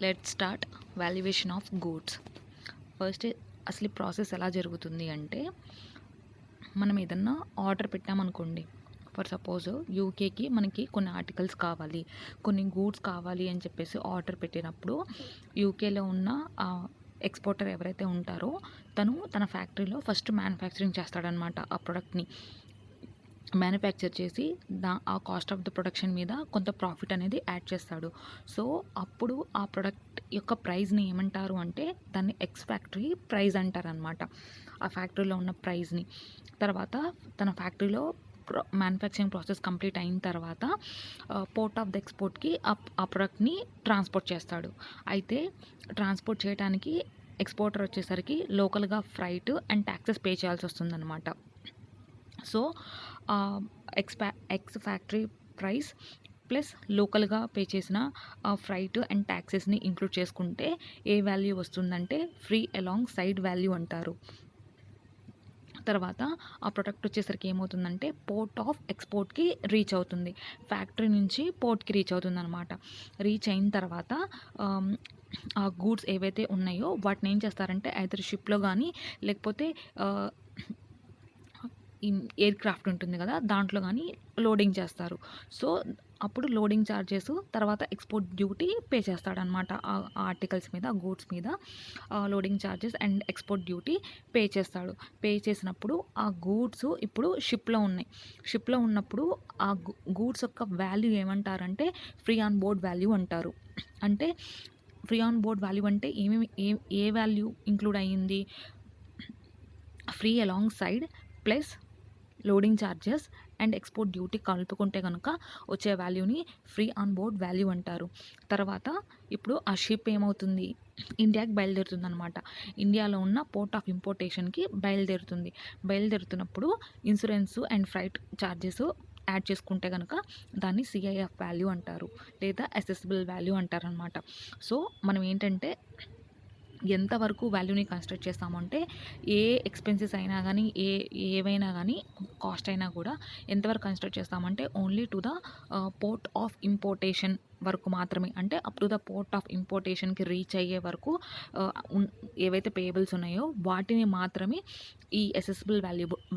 Let start valuation of goods. First అసలు ఈ process ఎలా జరుగుతుంది అంటే, మనం ఏదన్నా ఆర్డర్ పెట్టామనుకోండి. ఫర్ సపోజ్ యూకేకి మనకి కొన్ని ఆర్టికల్స్ కావాలి, కొన్ని గూడ్స్ కావాలి అని చెప్పేసి ఆర్డర్ పెట్టినప్పుడు యూకేలో ఉన్న ఎక్స్పోర్టర్ ఎవరైతే ఉంటారో తన ఫ్యాక్టరీలో ఫస్ట్ మ్యానుఫ్యాక్చరింగ్ చేస్తాడనమాట. ఆ ప్రొడక్ట్ని మ్యానుఫ్యాక్చర్ చేసి ఆ కాస్ట్ ఆఫ్ ద ప్రొడక్షన్ మీద కొంత ప్రాఫిట్ అనేది యాడ్ చేస్తాడు. సో అప్పుడు ఆ ప్రొడక్ట్ యొక్క ప్రైస్ని ఏమంటారు అంటే దాన్ని ఎక్స్ ఫ్యాక్టరీ ప్రైస్ అంటారనమాట. ఆ ఫ్యాక్టరీలో ఉన్న ప్రైస్ని తర్వాత తన ఫ్యాక్టరీలో మ్యానుఫ్యాక్చరింగ్ ప్రాసెస్ కంప్లీట్ అయిన తర్వాత పోర్ట్ ఆఫ్ ద ఎక్స్పోర్ట్కి ఆ ప్రొడక్ట్ని ట్రాన్స్పోర్ట్ చేస్తాడు. అయితే ట్రాన్స్పోర్ట్ చేయడానికి ఎక్స్పోర్టర్ వచ్చేసరికి లోకల్గా ఫ్రైట్ అండ్ ట్యాక్సెస్ పే చేయాల్సి వస్తుందన్నమాట. So X factory price plus లోకల్గా పే చేసిన ఫ్రైట్ అండ్ ట్యాక్సెస్ని ఇంక్లూడ్ చేసుకుంటే ఏ వాల్యూ వస్తుందంటే ఫ్రీ అలాంగ్ సైడ్ వాల్యూ అంటారు. తర్వాత ఆ ప్రొడక్ట్ వచ్చేసరికి ఏమవుతుందంటే పోర్ట్ ఆఫ్ ఎక్స్పోర్ట్కి రీచ్ అవుతుంది. ఫ్యాక్టరీ నుంచి పోర్ట్కి రీచ్ అవుతుంది అనమాట. రీచ్ అయిన తర్వాత ఆ గూడ్స్ ఏవైతే ఉన్నాయో వాటిని ఏం చేస్తారంటే ఐదర్ షిప్లో కానీ లేకపోతే ఎయిర్ క్రాఫ్ట్ ఉంటుంది కదా, దాంట్లో కానీ లోడింగ్ చేస్తారు. సో అప్పుడు లోడింగ్ ఛార్జెస్ తర్వాత ఎక్స్పోర్ట్ డ్యూటీ పే చేస్తాడనమాట. ఆ ఆర్టికల్స్ మీద, గూడ్స్ మీద loading charges and export duty pay చేస్తాడు. పే చేసినప్పుడు ఆ గూడ్స్ ఇప్పుడు షిప్లో ఉన్నాయి. షిప్లో ఉన్నప్పుడు ఆ గూడ్స్ యొక్క వాల్యూ ఏమంటారంటే ఫ్రీ ఆన్ బోర్డ్ వాల్యూ అంటారు. అంటే ఫ్రీ ఆన్ బోర్డ్ వాల్యూ అంటే ఏ వాల్యూ ఇంక్లూడ్ అయ్యింది? Free along side plus loading charges and export duty కలుపుకుంటే కనుక వచ్చే వాల్యూని ఫ్రీ ఆన్ బోర్డ్ వాల్యూ అంటారు. తర్వాత ఇప్పుడు ఆ షిప్ ఏమవుతుంది? ఇండియాకి బయలుదేరుతుంది అనమాట. ఇండియాలో ఉన్న పోర్ట్ ఆఫ్ ఇంపోర్టేషన్కి బయలుదేరుతున్నప్పుడు insurance and freight charges add చేసుకుంటే కనుక దాన్ని సిఐఎఫ్ వాల్యూ అంటారు, లేదా అసెసిబుల్ వాల్యూ అంటారు అనమాట. సో మనం ఏంటంటే ఎంతవరకు వాల్యూని కన్సిడర్ చేస్తామంటే ఏ ఎక్స్పెన్సెస్ అయినా కానీ ఏవైనా కానీ కాస్ట్ అయినా కూడా ఎంతవరకు కన్సిడర్ చేస్తామంటే only to the port of importation వరకు మాత్రమే. అంటే up to the port of ఇంపోర్టేషన్కి రీచ్ అయ్యే వరకు ఏవైతే పేయబుల్స్ ఉన్నాయో వాటిని మాత్రమే ఈ అసెసిబుల్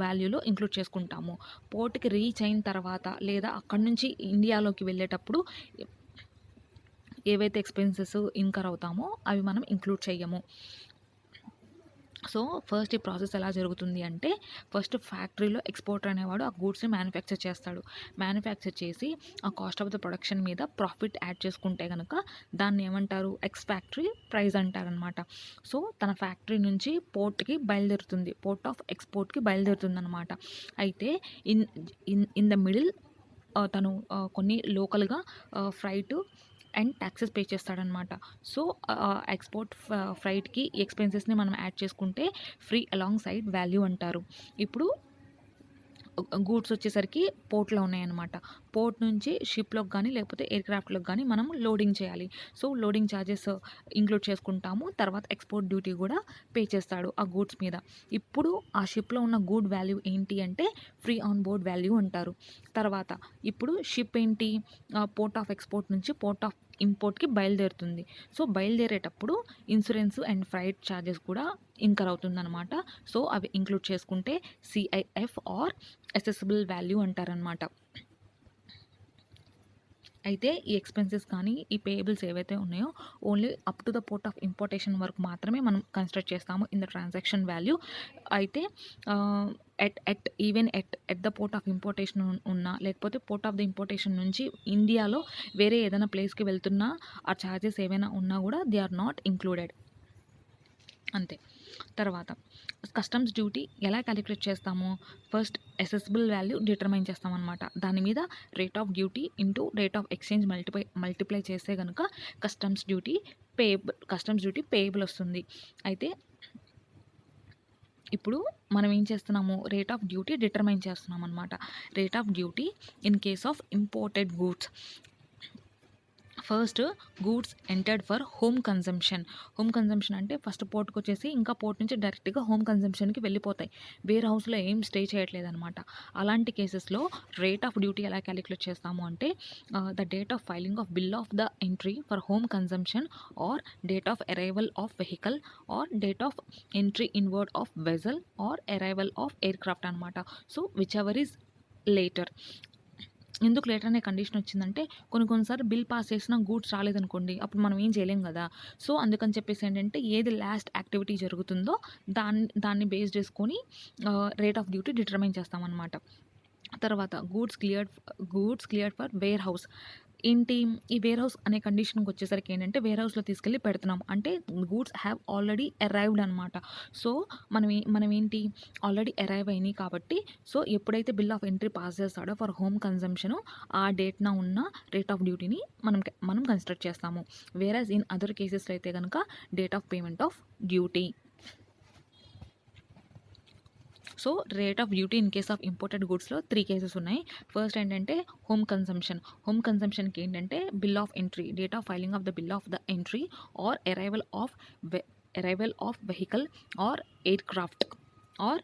వాల్యూలో ఇంక్లూడ్ చేసుకుంటాము. పోర్ట్కి రీచ్ అయిన తర్వాత లేదా అక్కడి నుంచి ఇండియాలోకి వెళ్ళేటప్పుడు ఏవైతే ఎక్స్పెన్సెస్ ఇన్కర్ అవుతామో అవి మనం ఇంక్లూడ్ చేయము. సో ఫస్ట్ ఈ ప్రాసెస్ ఎలా జరుగుతుంది అంటే, ఫస్ట్ ఫ్యాక్టరీలో ఎక్స్పోర్టర్ అనేవాడు ఆ గూడ్స్ని మ్యానుఫ్యాక్చర్ చేస్తాడు. మ్యానుఫ్యాక్చర్ చేసి ఆ కాస్ట్ ఆఫ్ ద ప్రొడక్షన్ మీద ప్రాఫిట్ యాడ్ చేసుకుంటే కనుక దాన్ని ఏమంటారు? ఎక్స్ ఫ్యాక్టరీ ప్రైస్ అంటారనమాట. సో తన ఫ్యాక్టరీ నుంచి పోర్ట్కి బయలుదేరుతుంది, పోర్ట్ ఆఫ్ ఎక్స్పోర్ట్కి బయలుదేరుతుంది అనమాట. అయితే ఇన్ ద మిడిల్ తను కొన్ని లోకల్గా ఫ్రైట్ అండ్ ట్యాక్సెస్ పే చేస్తాడనమాట. సో ఎక్స్పోర్ట్ ఫ్రైట్కి ఎక్స్పెన్సెస్ని మనం యాడ్ చేసుకుంటే ఫ్రీ అలాంగ్ సైడ్ వాల్యూ అంటారు. ఇప్పుడు గూడ్స్ వచ్చేసరికి పోర్ట్లో ఉన్నాయన్నమాట. పోర్ట్ నుంచి షిప్లోకి కానీ లేకపోతే ఎయిర్ క్రాఫ్ట్లోకి కానీ మనం లోడింగ్ చేయాలి. సో లోడింగ్ ఛార్జెస్ ఇంక్లూడ్ చేసుకుంటాము. తర్వాత ఎక్స్పోర్ట్ డ్యూటీ కూడా పే చేస్తాడు ఆ గూడ్స్ మీద. ఇప్పుడు ఆ షిప్లో ఉన్న గూడ్ వాల్యూ ఏంటి అంటే ఫ్రీ ఆన్ బోర్డ్ వాల్యూ అంటారు. తర్వాత ఇప్పుడు షిప్ ఏంటి? పోర్ట్ ఆఫ్ ఎక్స్పోర్ట్ నుంచి పోర్ట్ ఆఫ్ ఇంపోర్ట్కి బయలుదేరుతుంది. సో బయలుదేరేటప్పుడు ఇన్సూరెన్స్ అండ్ ఫ్రైట్ ఛార్జెస్ కూడా ఇన్కర్ అవుతుందన్నమాట. సో అవి ఇంక్లూడ్ చేసుకుంటే సిఐఎఫ్ ఆర్ అసెసిబుల్ వాల్యూ అంటారనమాట. అయితే ఈ ఎక్స్పెన్సెస్ కానీ ఈ పేయబుల్స్ ఏవైతే ఉన్నాయో only up to the port of importation వరకు మాత్రమే మనం కన్సిడర్ చేస్తాము ఇన్ ద ట్రాన్సాక్షన్ వాల్యూ. అయితే at the port of importation ఉన్నా లేకపోతే పోర్ట్ ఆఫ్ ద ఇంపోర్టేషన్ నుంచి ఇండియాలో వేరే ఏదైనా ప్లేస్కి వెళ్తున్నా ఆ ఛార్జెస్ ఏవైనా ఉన్నా కూడా దే ఆర్ నాట్ ఇంక్లూడెడ్. అంతే. తర్వాత కస్టమ్స్ డ్యూటీ ఎలా క్యాలిక్యులేట్ చేస్తాము? ఫస్ట్ అసెసిబుల్ వాల్యూ డిటర్మైన్ చేస్తామన్నమాట. దాని మీద rate of duty into rate of exchange multiply చేస్తే కనుక కస్టమ్స్ డ్యూటీ పేయబుల్ వస్తుంది. అయితే ఇప్పుడు మనం ఏం చేస్తున్నాము? రేట్ ఆఫ్ డ్యూటీ డిటర్మైన్ చేస్తున్నాం అనమాట. Rate of duty in case of imported goods. First goods entered for home consumption. Home consumption అంటే ఫస్ట్ పోర్ట్కి వచ్చేసి ఇంకా పోర్ట్ నుంచి డైరెక్ట్గా హోమ్ కన్జంప్షన్కి వెళ్ళిపోతాయి. వేర్ హౌస్లో ఏం స్టే చేయట్లేదన్నమాట. అలాంటి కేసెస్లో రేట్ ఆఫ్ డ్యూటీ ఎలా క్యాలిక్యులేట్ చేస్తాము అంటే the date of filing of bill of the entry for home consumption or date of arrival of vehicle or date of entry inward of vessel or arrival of aircraft అనమాట. So whichever is later. ఎందుకు later అనే condition వచ్చిందంటే కొన్నిసార్లు bill pass చేసిన goods రాలేదనుకోండి, అప్పుడు మనం ఏం చేయలేం కదా. సో అందుకని చెప్పేసి ఏంటంటే ఏది లాస్ట్ యాక్టివిటీ జరుగుతుందో దాన్ని బేస్ చేసుకొని రేట్ ఆఫ్ డ్యూటీ డిటర్మైన్ చేస్తామన్నమాట. తర్వాత goods cleared for warehouse. ఏంటి ఈ వేర్ హౌస్ అనే కండిషన్కి వచ్చేసరికి ఏంటంటే వేర్ హౌస్లో తీసుకెళ్ళి పెడుతున్నాం అంటే గూడ్స్ హ్యావ్ ఆల్రెడీ అరైవ్డ్ అనమాట. సో మనం ఏంటి ఆల్రెడీ అరైవ్ అయినాయి కాబట్టి సో ఎప్పుడైతే బిల్ ఆఫ్ ఎంట్రీ పాస్ చేస్తాడో ఫర్ హోమ్ కన్జంప్షన్ ఆ డేట్న ఉన్న రేట్ ఆఫ్ డ్యూటీని మనం కన్సిడర్ చేస్తాము. వేరస్ ఇన్ అదర్ కేసెస్లో అయితే కనుక date of payment of duty. So rate of duty in case of imported గూడ్స్లో 3 కేసెస్ ఉన్నాయి. ఫస్ట్ ఏంటంటే హోమ్ కన్సంప్షన్కి ఏంటంటే bill of entry, date of filing of the bill of the entry or arrival of vehicle or aircraft or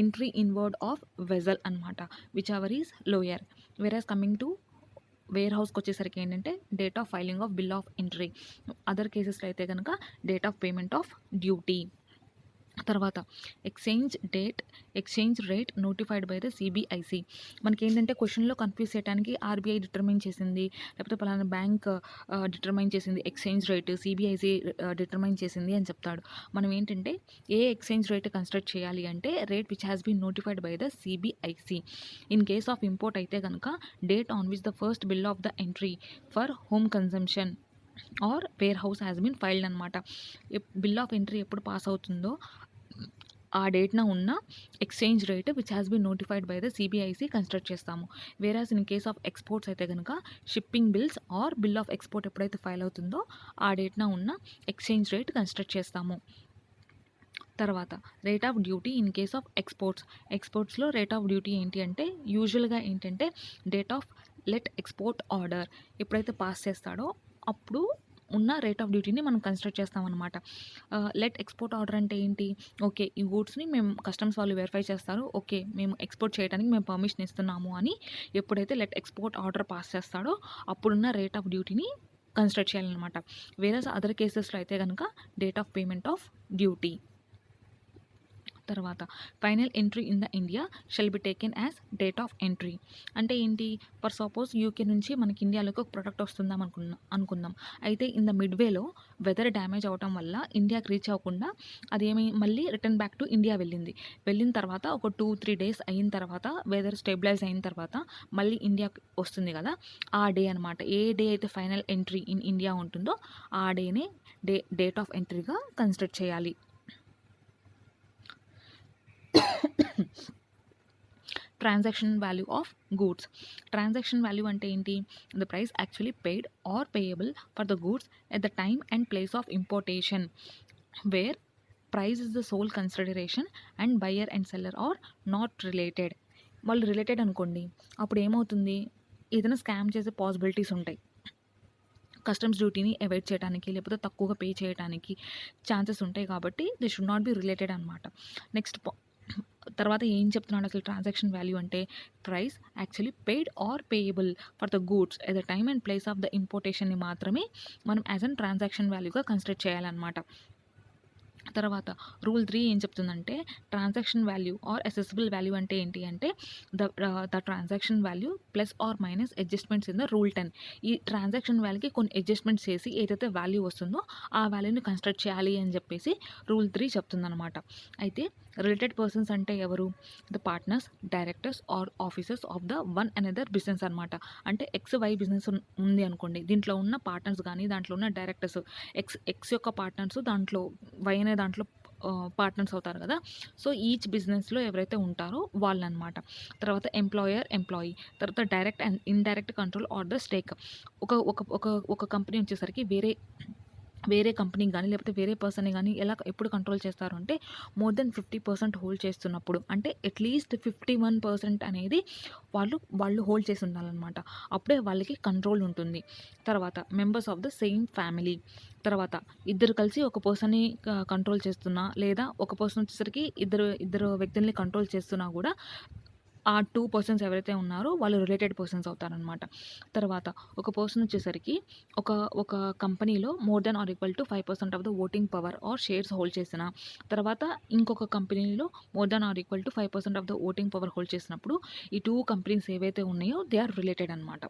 entry inward of vessel అనమాట, whichever is lower. Whereas coming to వేర్ హౌస్కి వచ్చేసరికి ఏంటంటే date of filing of bill of entry. Other కేసెస్లో అయితే కనుక date of payment of duty. తర్వాత exchange rate notified by the CBIC. మనకి ఏంటంటే క్వశ్చన్లో కన్ఫ్యూజ్ చేయడానికి ఆర్బీఐ డిటర్మైన్ చేసింది, లేకపోతే పలానా బ్యాంక్ డిటర్మైన్ చేసింది ఎక్స్చేంజ్ రేట్, సిబిఐసి డిటర్మైన్ చేసింది అని చెప్తాడు. మనం ఏంటంటే ఏ ఎక్స్చేంజ్ రేట్ కన్సిడర్ చేయాలి అంటే rate which has been notified by the CBIC. In case of import అయితే కనుక date on which the first bill of the entry for home consumption or warehouse has been filed అనమాట. Bill of entry ఎప్పుడు pass అవుతుందో ఆ డేట్న ఉన్న exchange rate which has been notified by the CBIC consider చేస్తాము. Whereas in case of exports అయితే కనుక shipping bills or bill of export ఎప్పుడైతే ఫైల్ అవుతుందో ఆ డేట్న ఉన్న ఎక్స్చేంజ్ రేట్ కన్సిడర్ చేస్తాము. తర్వాత rate of duty in case of ఎక్స్పోర్ట్స్లో రేట్ ఆఫ్ డ్యూటీ ఏంటి అంటే యూజువల్గా ఏంటంటే date of let export order ఎప్పుడైతే పాస్ చేస్తాడో అప్పుడు ఉన్న రేట్ ఆఫ్ డ్యూటీని మనం కన్సిడర్ చేస్తామన్నమాట. లెట్ ఎక్స్పోర్ట్ ఆర్డర్ అంటే ఏంటి, ఓకే ఈ గూడ్స్ని మేము కస్టమ్స్ వాళ్ళు వెరిఫై చేస్తారు, ఓకే మేము ఎక్స్పోర్ట్ చేయడానికి మేము పర్మిషన్ ఇస్తున్నాము అని ఎప్పుడైతే లెట్ ఎక్స్పోర్ట్ ఆర్డర్ పాస్ చేస్తాడో అప్పుడున్న రేట్ ఆఫ్ డ్యూటీని కన్సిడర్ చేయాలన్నమాట. వేరే అదర్ కేసెస్లో అయితే కనుక date of payment of duty. తర్వాత final entry in the India shall be taken as date of entry. అంటే ఏంటి, ఫర్ సపోజ్ యూకే నుంచి మనకి ఇండియాలోకి ఒక ప్రోడక్ట్ వస్తుందాం అనుకుందాం. అయితే ఇన్ ద మిడ్వేలో వెదర్ డ్యామేజ్ అవటం వల్ల ఇండియాకి రీచ్ అవ్వకుండా అదేమి మళ్ళీ రిటర్న్ బ్యాక్ టు ఇండియా వెళ్ళిన తర్వాత ఒక 2-3 డేస్ అయిన తర్వాత వెదర్ స్టెబిలైజ్ అయిన తర్వాత మళ్ళీ ఇండియాకి వస్తుంది కదా, ఆ డే అనమాట. ఏ డే అయితే ఫైనల్ ఎంట్రీ ఇన్ ఇండియా ఉంటుందో ఆ డేనే డేట్ ఆఫ్ ఎంట్రీగా కన్సిడర్ చేయాలి. Transaction value of goods. Transaction value అంటే ఏంటి, the price actually paid or payable for the goods at the time and place of importation where price is the sole consideration and buyer and seller are not related. వాళ్ళు related అనుకోండి, అప్పుడు ఏమవుతుంది, ఏదైనా scam చేసే possibilities ఉంటాయి. Customs డ్యూటీని avoid చేయడానికి లేకపోతే తక్కువగా పే చేయడానికి ఛాన్సెస్ ఉంటాయి కాబట్టి they should not be related అనమాట. నెక్స్ట్ తర్వాత ఏం చెప్తున్నాడు అసలు ట్రాన్సాక్షన్ వాల్యూ అంటే price actually paid or payable for the goods at the time and place of the ఇంపోర్టేషన్ని మాత్రమే మనం యాజ్ అన్ ట్రాన్సాక్షన్ వాల్యూగా కన్సిడర్ చేయాలన్నమాట. తర్వాత రూల్ 3 ఏం చెప్తుందంటే transaction value or assessable value అంటే ఏంటి అంటే the transaction value plus or minus adjustments in the rule 10. ఈ ట్రాన్సాక్షన్ వాల్యూకి కొన్ని అడ్జస్ట్మెంట్స్ చేసి ఏదైతే వాల్యూ వస్తుందో ఆ వాల్యూని కన్సిడర్ చేయాలి అని చెప్పేసి రూల్ 3 చెప్తుందన్నమాట. అయితే రిలేటెడ్ పర్సన్స్ అంటే ఎవరు, the partners, directors or officers of the one another business అనమాట. అంటే XY బిజినెస్ ఉంది అనుకోండి, దీంట్లో ఉన్న పార్ట్నర్స్ కానీ దాంట్లో ఉన్న డైరెక్టర్స్ ఎక్స్ యొక్క పార్ట్నర్స్ దాంట్లో Y అనే దాంట్లో పార్ట్నర్స్ అవుతారు కదా. సో ఈచ్ బిజినెస్లో ఎవరైతే ఉంటారో వాళ్ళు అనమాట. తర్వాత ఎంప్లాయీ, తర్వాత direct and indirect control or the stake. ఒక కంపెనీ వచ్చేసరికి వేరే కంపెనీకి గానీ, లేకపోతే వేరే పర్సన్‌ని గానీ ఎప్పుడు కంట్రోల్ చేస్తారు అంటే, మోర్ దెన్ 50% హోల్డ్ చేస్తున్నప్పుడు. అంటే అట్‌లీస్ట్ 51% అనేది వాళ్ళు హోల్డ్ చేసి ఉండాలనమాట. అప్పుడే వాళ్ళకి కంట్రోల్ ఉంటుంది. తర్వాత members of the same family. తర్వాత ఇద్దరు కలిసి ఒక పర్సన్‌ని కంట్రోల్ చేస్తున్నా, లేదా ఒక పర్సన్ వచ్చేసరికి ఇద్దరు వ్యక్తుల్ని కంట్రోల్ చేస్తున్నా గూడా ఆ 2 పర్సన్స్ ఎవరైతే ఉన్నారో వాళ్ళు రిలేటెడ్ పర్సన్స్ అవుతారనమాట. తర్వాత ఒక పర్సన్ వచ్చేసరికి ఒక ఒక కంపెనీలో more than or equal to 5% of the voting power or shares hold చేసిన, తర్వాత ఇంకొక కంపెనీలో more than or equal to 5% of the voting power hold చేసినప్పుడు ఈ 2 కంపెనీస్ ఏవైతే ఉన్నాయో దే ఆర్ రిలేటెడ్ అనమాట.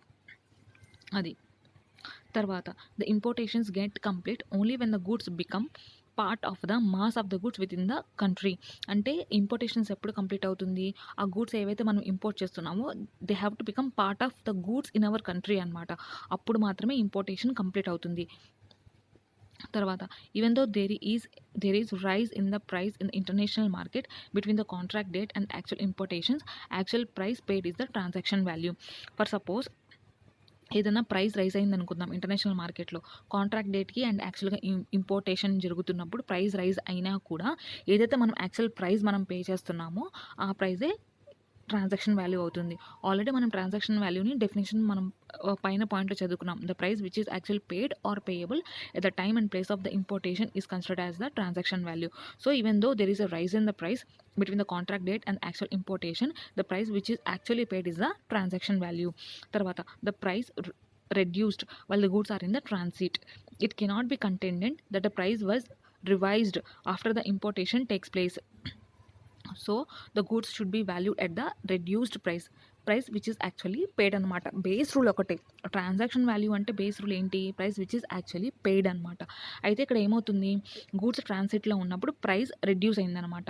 అది. తర్వాత the importations get complete only when the goods become part of the mass of the goods within the country. అంటే importations ఎప్పుడు complete అవుతుంది, ఆ గూడ్స్ ఏవైతే మనం ఇంపోర్ట్ చేస్తున్నామో they have to become part of the goods in our country అనమాట. అప్పుడు మాత్రమే ఇంపోర్టేషన్ కంప్లీట్ అవుతుంది. తర్వాత even though there is rise in the price in the international market between the contract date and actual importations, actual price paid is the transaction value. For suppose ఏదైనా price rise అయింది అనుకుందాం international మార్కెట్లో, contract డేట్కి and యాక్చువల్గా importation జరుగుతున్నప్పుడు price rise అయినా కూడా ఏదైతే మనం యాక్చువల్ ప్రైస్ మనం పే చేస్తున్నామో ఆ ప్రైజే ట్రాన్సాక్షన్ వాల్యూ అవుతుంది. ఆల్రెడీ మనం ట్రాన్సాక్షన్ వాల్యూని డెఫినేషన్ మనం పైన పాయింట్లో చదువుకున్నాం. The price which is actual paid or payable at the time and place of the importation is considered as the transaction value. So even though there is a rise in the price between the contract date and actual importation, the price which is actually paid is the transaction value. Tarvata the price reduced while the goods are in the transit. It cannot be contended that the price was revised after the importation takes place. So the goods should be valued at the reduced price which is actually paid అనమాట. Base rule ఒకటే. Transaction value అంటే base rule ఏంటి, price which is actually paid అనమాట. అయితే ఇక్కడ ఏమవుతుంది, goods ట్రాన్సిట్లో ఉన్నప్పుడు price reduce అయిందనమాట.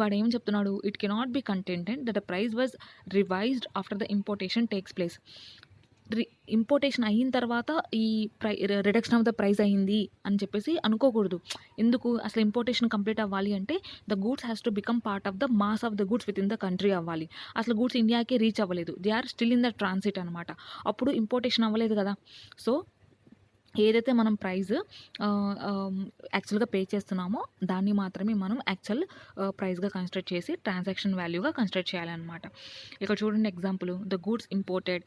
వాడు ఏం చెప్తున్నాడు, it cannot be కంటెంటెడ్ that the price was revised after the importation takes place. Importation అయిన తర్వాత ఈ రిడక్షన్ ఆఫ్ ద ప్రైస్ అయింది అని చెప్పేసి అనుకోకూడదు. ఎందుకు, అసలు ఇంపోర్టేషన్ కంప్లీట్ అవ్వాలి అంటే the goods has to become part of the mass of the goods within the country అవ్వాలి. అసలు గూడ్స్ ఇండియాకే రీచ్ అవ్వలేదు, they are still in the transit అనమాట. అప్పుడు ఇంపోర్టేషన్ అవ్వలేదు కదా. సో ఏదైతే మనం ప్రైస్ యాక్చువల్గా పే చేస్తున్నామో దాన్ని మాత్రమే మనం యాక్చువల్ ప్రైస్గా కన్సిడర్ చేసి ట్రాన్సాక్షన్ వాల్యూగా కన్సిడర్ చేయాలన్నమాట. ఇక్కడ చూడండి ఎగ్జాంపుల్, ద గూడ్స్ ఇంపోర్టెడ్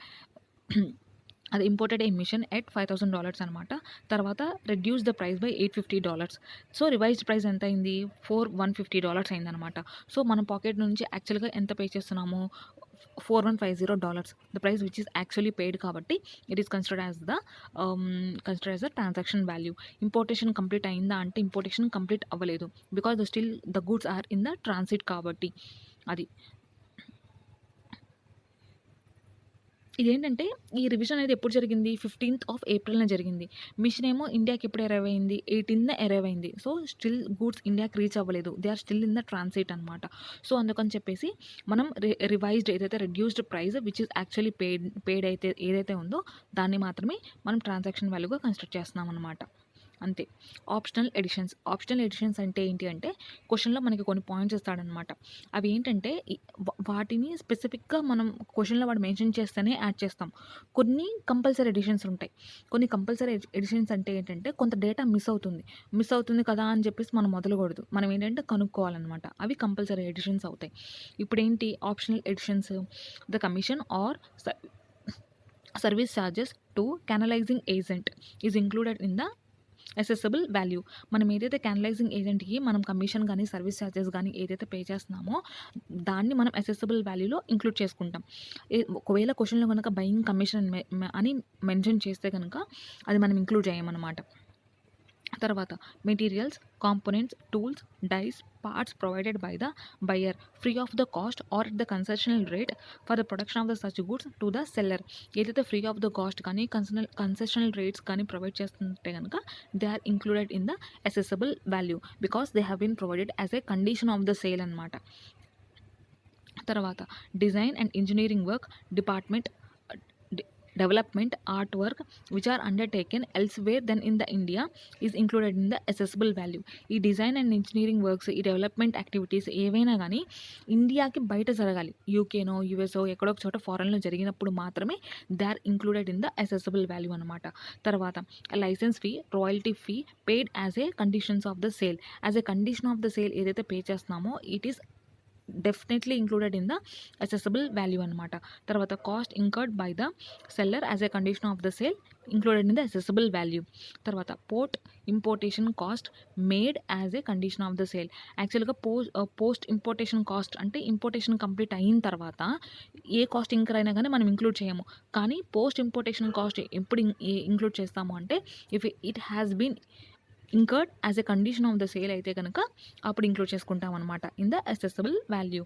అది ఇంపోర్టెడ్ ఎమిషన్ ఎట్ $5,000 అనమాట. తర్వాత reduce the price by $850. So revised price ఎంత అయింది, $4,150 అయిందనమాట. సో మన పాకెట్ నుంచి యాక్చువల్గా ఎంత పే చేస్తున్నాము, $4,150, the price which is actually paid. కాబట్టి it is considered as the transaction value. Importation complete అయిందా అంటే ఇంపోర్టేషన్ కంప్లీట్ అవ్వలేదు, because the goods are in the transit కాబట్టి. అది ఇదేంటంటే ఈ రివిజన్ అనేది ఎప్పుడు జరిగింది, 15th of April జరిగింది. మిషన్ ఏమో ఇండియాకి ఎప్పుడు అరైవ్ అయింది, 18th అరైవ్ అయింది. సో స్టిల్ గూడ్స్ ఇండియాకి రీచ్ అవ్వలేదు, they are still in the transit అనమాట. సో అందుకని చెప్పేసి మనం రివైజ్డ్ ఏదైతే reduced price which is actually paid అయితే ఏదైతే ఉందో దాన్ని మాత్రమే మనం ట్రాన్సాక్షన్ వాల్యూగా కన్సిడర్ చేస్తున్నాం అనమాట. అంతే. ఆప్షనల్ ఎడిషన్స్ అంటే ఏంటి అంటే క్వశ్చన్లో మనకి కొన్ని పాయింట్స్ ఇస్తాడనమాట. అవి ఏంటంటే వాటిని స్పెసిఫిక్గా మనం క్వశ్చన్లో వాడు మెన్షన్ చేస్తేనే యాడ్ చేస్తాం. కొన్ని కంపల్సరీ ఎడిషన్స్ ఉంటాయి. కొన్ని కంపల్సరీ ఎడిషన్స్ అంటే ఏంటంటే కొంత డేటా మిస్ అవుతుంది కదా అని చెప్పేసి మనం మొదలకూడదు, మనం ఏంటంటే కనుక్కోవాలన్నమాట. అవి కంపల్సరీ ఎడిషన్స్ అవుతాయి. ఇప్పుడు ఏంటి optional additions, the commission or service charges to canalising agent is included in the assessable value. మనం ఏదైతే క్యానలైజింగ్ ఏజెంట్కి మనం కమిషన్ కానీ సర్వీస్ ఛార్జెస్ కానీ ఏదైతే పే చేస్తున్నామో దాన్ని మనం అసెసబుల్ వాల్యూలో ఇంక్లూడ్ చేసుకుంటాం. ఒకవేళ క్వశ్చన్లో కనుక బయింగ్ కమిషన్ అని మెన్షన్ చేస్తే కనుక అది మనం ఇంక్లూడ్ చేయమన్నమాట. తర్వాత materials, components, tools, dies, parts provided by the buyer free of the cost or at the concessional rate for the production of the such goods to the seller. ఏదైతే free of the cost కానీ concessional rates కానీ provide చేస్తుంటే కనుక they are included in the assessable value because they have been provided as a condition of the sale అనమాట. తర్వాత design and engineering work department development artwork which are undertaken elsewhere than in the India is included in the assessable value. ఈ design and engineering works, ఈ development activities ఏవైనా కానీ ఇండియాకి బయట జరగాలి, యూకేనో యూఎస్ఓ ఎక్కడో ఒక చోట ఫారెన్లో జరిగినప్పుడు మాత్రమే they are included in the assessable value అనమాట. తర్వాత licence fee, royalty fee paid as a conditions of the sale. As a condition of the sale ఏదైతే పే చేస్తున్నామో it is definitely included in the assessable value అనమాట. తర్వాత cost incurred by the seller as a condition of the sale included in the assessable value. తర్వాత importation cost made as a condition of the sale. యాక్చువల్గా post importation cost అంటే importation complete అయిన తర్వాత ఏ cost incur అయినా కానీ మనం include చేయము. కానీ పోస్ట్ ఇంపోర్టేషన్ కాస్ట్ ఎప్పుడు ఇంక్లూడ్ చేస్తాము అంటే if it has been incurred as a condition of the sale అయితే కనుక అప్పుడు ఇంక్లూడ్ చేసుకుంటాం అనమాట ఇన్ ద అసెసబుల్ వాల్యూ.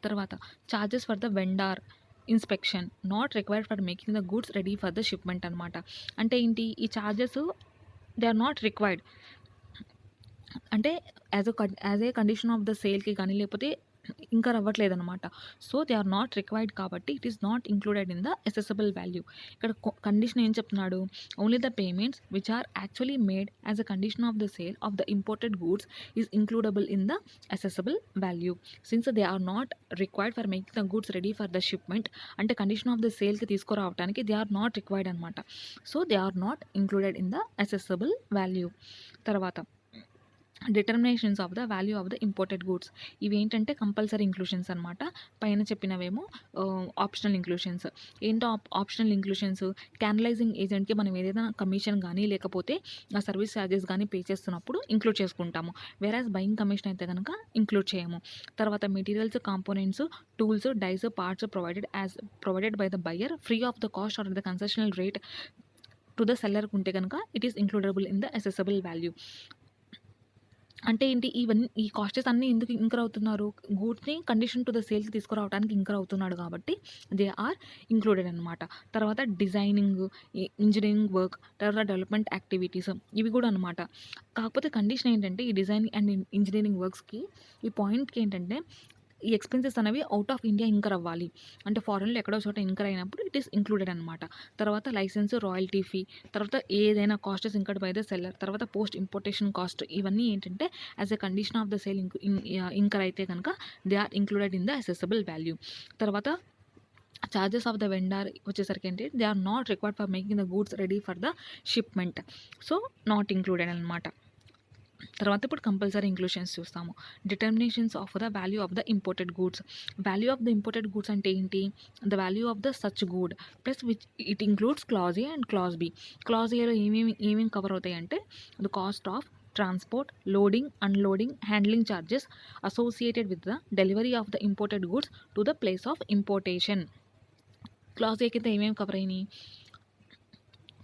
తర్వాత charges for the vendor inspection not required for making the goods ready for the shipment అనమాట. అంటే ఏంటి, ఈ charges they are not required అంటే as a condition of the సేల్కి కానీ లేకపోతే ఇంకా అవ్వట్లేదు అనమాట. So they are not required కాబట్టి it is not included in the assessable value. ఇక్కడ కండిషన్ ఏం చెప్తున్నాడు, only the payments which are actually made as a condition of the sale of the imported goods is includable in the assessable value. Since they are not required for making the goods ready for the shipment అంటే condition of the సేల్కి తీసుకురావడానికి they are not required అనమాట. So they are not included in the assessable value. తర్వాత determinations of the value of the imported goods. ఇవి ఏంటంటే compulsory ఇంక్లూషన్స్ అనమాట. పైన చెప్పినవేమో optional ఇంక్లూషన్స్. ఏంటో ఆప్షనల్ ఇంక్లూషన్స్, క్యానలైజింగ్ ఏజెంట్కి మనం ఏదైనా కమిషన్ కానీ లేకపోతే ఆ సర్వీస్ ఛార్జెస్ కానీ పే చేస్తున్నప్పుడు ఇంక్లూడ్ చేసుకుంటాము. వేరాజ్ బయింగ్ కమిషన్ అయితే కనుక ఇంక్లూడ్ చేయము. తర్వాత materials, components, tools, dies, parts provided by the buyer free of the cost or the concessional rate to the seller ఉంటే కనుక it is includable in the assessable value. అంటే ఏంటి, ఈ కాస్టెస్ అన్నీ ఎందుకు ఇంకర్ అవుతున్నారు, గూడ్స్ని కండిషన్ టు ద సేల్కి తీసుకురావడానికి ఇంకర్ అవుతున్నాడు కాబట్టి దే ఆర్ ఇంక్లూడెడ్ అనమాట. తర్వాత డిజైనింగ్, ఇంజనీరింగ్ వర్క్, తర్వాత డెవలప్మెంట్ యాక్టివిటీస్ ఇవి కూడా అనమాట. కాకపోతే కండిషన్ ఏంటంటే ఈ డిజైనింగ్ అండ్ ఇంజనీరింగ్ వర్క్స్కి ఈ పాయింట్కి ఏంటంటే ఈ ఎక్స్పెన్సెస్ అనేవి అవుట్ ఆఫ్ ఇండియా ఇంకర్ అవ్వాలి. అంటే ఫారెన్లో ఎక్కడో చోట ఇంకర్ అయినప్పుడు ఇట్ ఈస్ ఇంక్లూడెడ్ అనమాట. తర్వాత లైసెన్స్, రాయల్టీ ఫీ, తర్వాత ఏదైనా costs incurred by the seller, తర్వాత పోస్ట్ ఇంపోర్టేషన్ కాస్ట్ ఇవన్నీ ఏంటంటే as a condition of the sale incur అయితే కనుక they are included in the assessable value. తర్వాత చార్జెస్ ఆఫ్ ద వెండర్ వచ్చేసరికి ఏంటి, they are not required for making the goods ready for the shipment, so not included అనమాట. తర్వాత ఇప్పుడు compulsory inclusions చూస్తాము. Determinations of the value of the imported goods. Value of the imported goods అంటే ఏంటి, the value of the such good plus which it includes clause A and clause B. Clause ఏలో ఏమేమి cover అవుతాయి అంటే the cost of transport, loading, unloading, handling charges associated with the delivery of the imported goods to the place of importation. Clause A కింద ఏమేమి cover అయినాయి,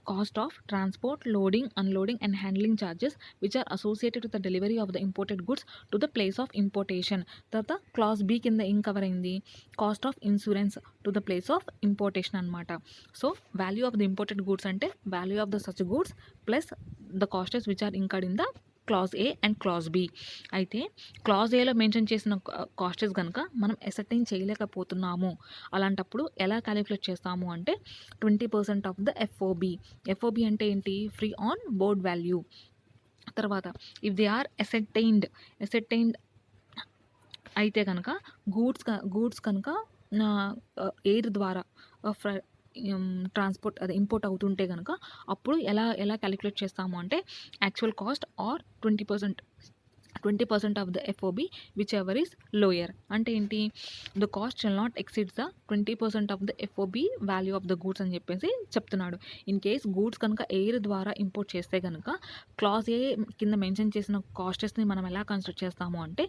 cost of transport, loading, unloading and handling charges which are associated with the delivery of the imported goods to the place of importation. తర్వాత clause B కింద ఏం cover అయింది, cost of insurance to the place of importation అనమాట. So value of the imported goods అంటే value of the such goods plus the costs which are incurred in the clause A and clause B. అయితే clause ఏలో mention చేసిన costs కనుక మనం ascertain చేయలేకపోతున్నాము, అలాంటప్పుడు ఎలా calculate చేస్తాము అంటే 20% ఆఫ్ ద ఎఫ్ఓబి. ఎఫ్ఓబి అంటే ఏంటి, ఫ్రీ ఆన్ బోర్డ్ వాల్యూ. తర్వాత ఇఫ్ దే ఆర్ అసర్టైన్డ్ అయితే కనుక గూడ్స్ కనుక ఎయిర్ ద్వారా ట్రాన్స్పోర్ట్ అదే ఇంపోర్ట్ అవుతుంటే కనుక అప్పుడు ఎలా క్యాలిక్యులేట్ చేస్తాము అంటే actual cost or 20% of the FOB whichever is lower. అంటే ఏంటి, the cost shall not exceeds the 20% of the FOB value of the goods అని చెప్పేసి చెప్తున్నాడు. ఇన్ కేస్ గూడ్స్ కనుక ఎయిర్ ద్వారా ఇంపోర్ట్ చేస్తే కనుక క్లాజ్ ఏ కింద మెన్షన్ చేసిన కాస్టెస్ని మనం ఎలా కన్సిడర్ చేస్తాము అంటే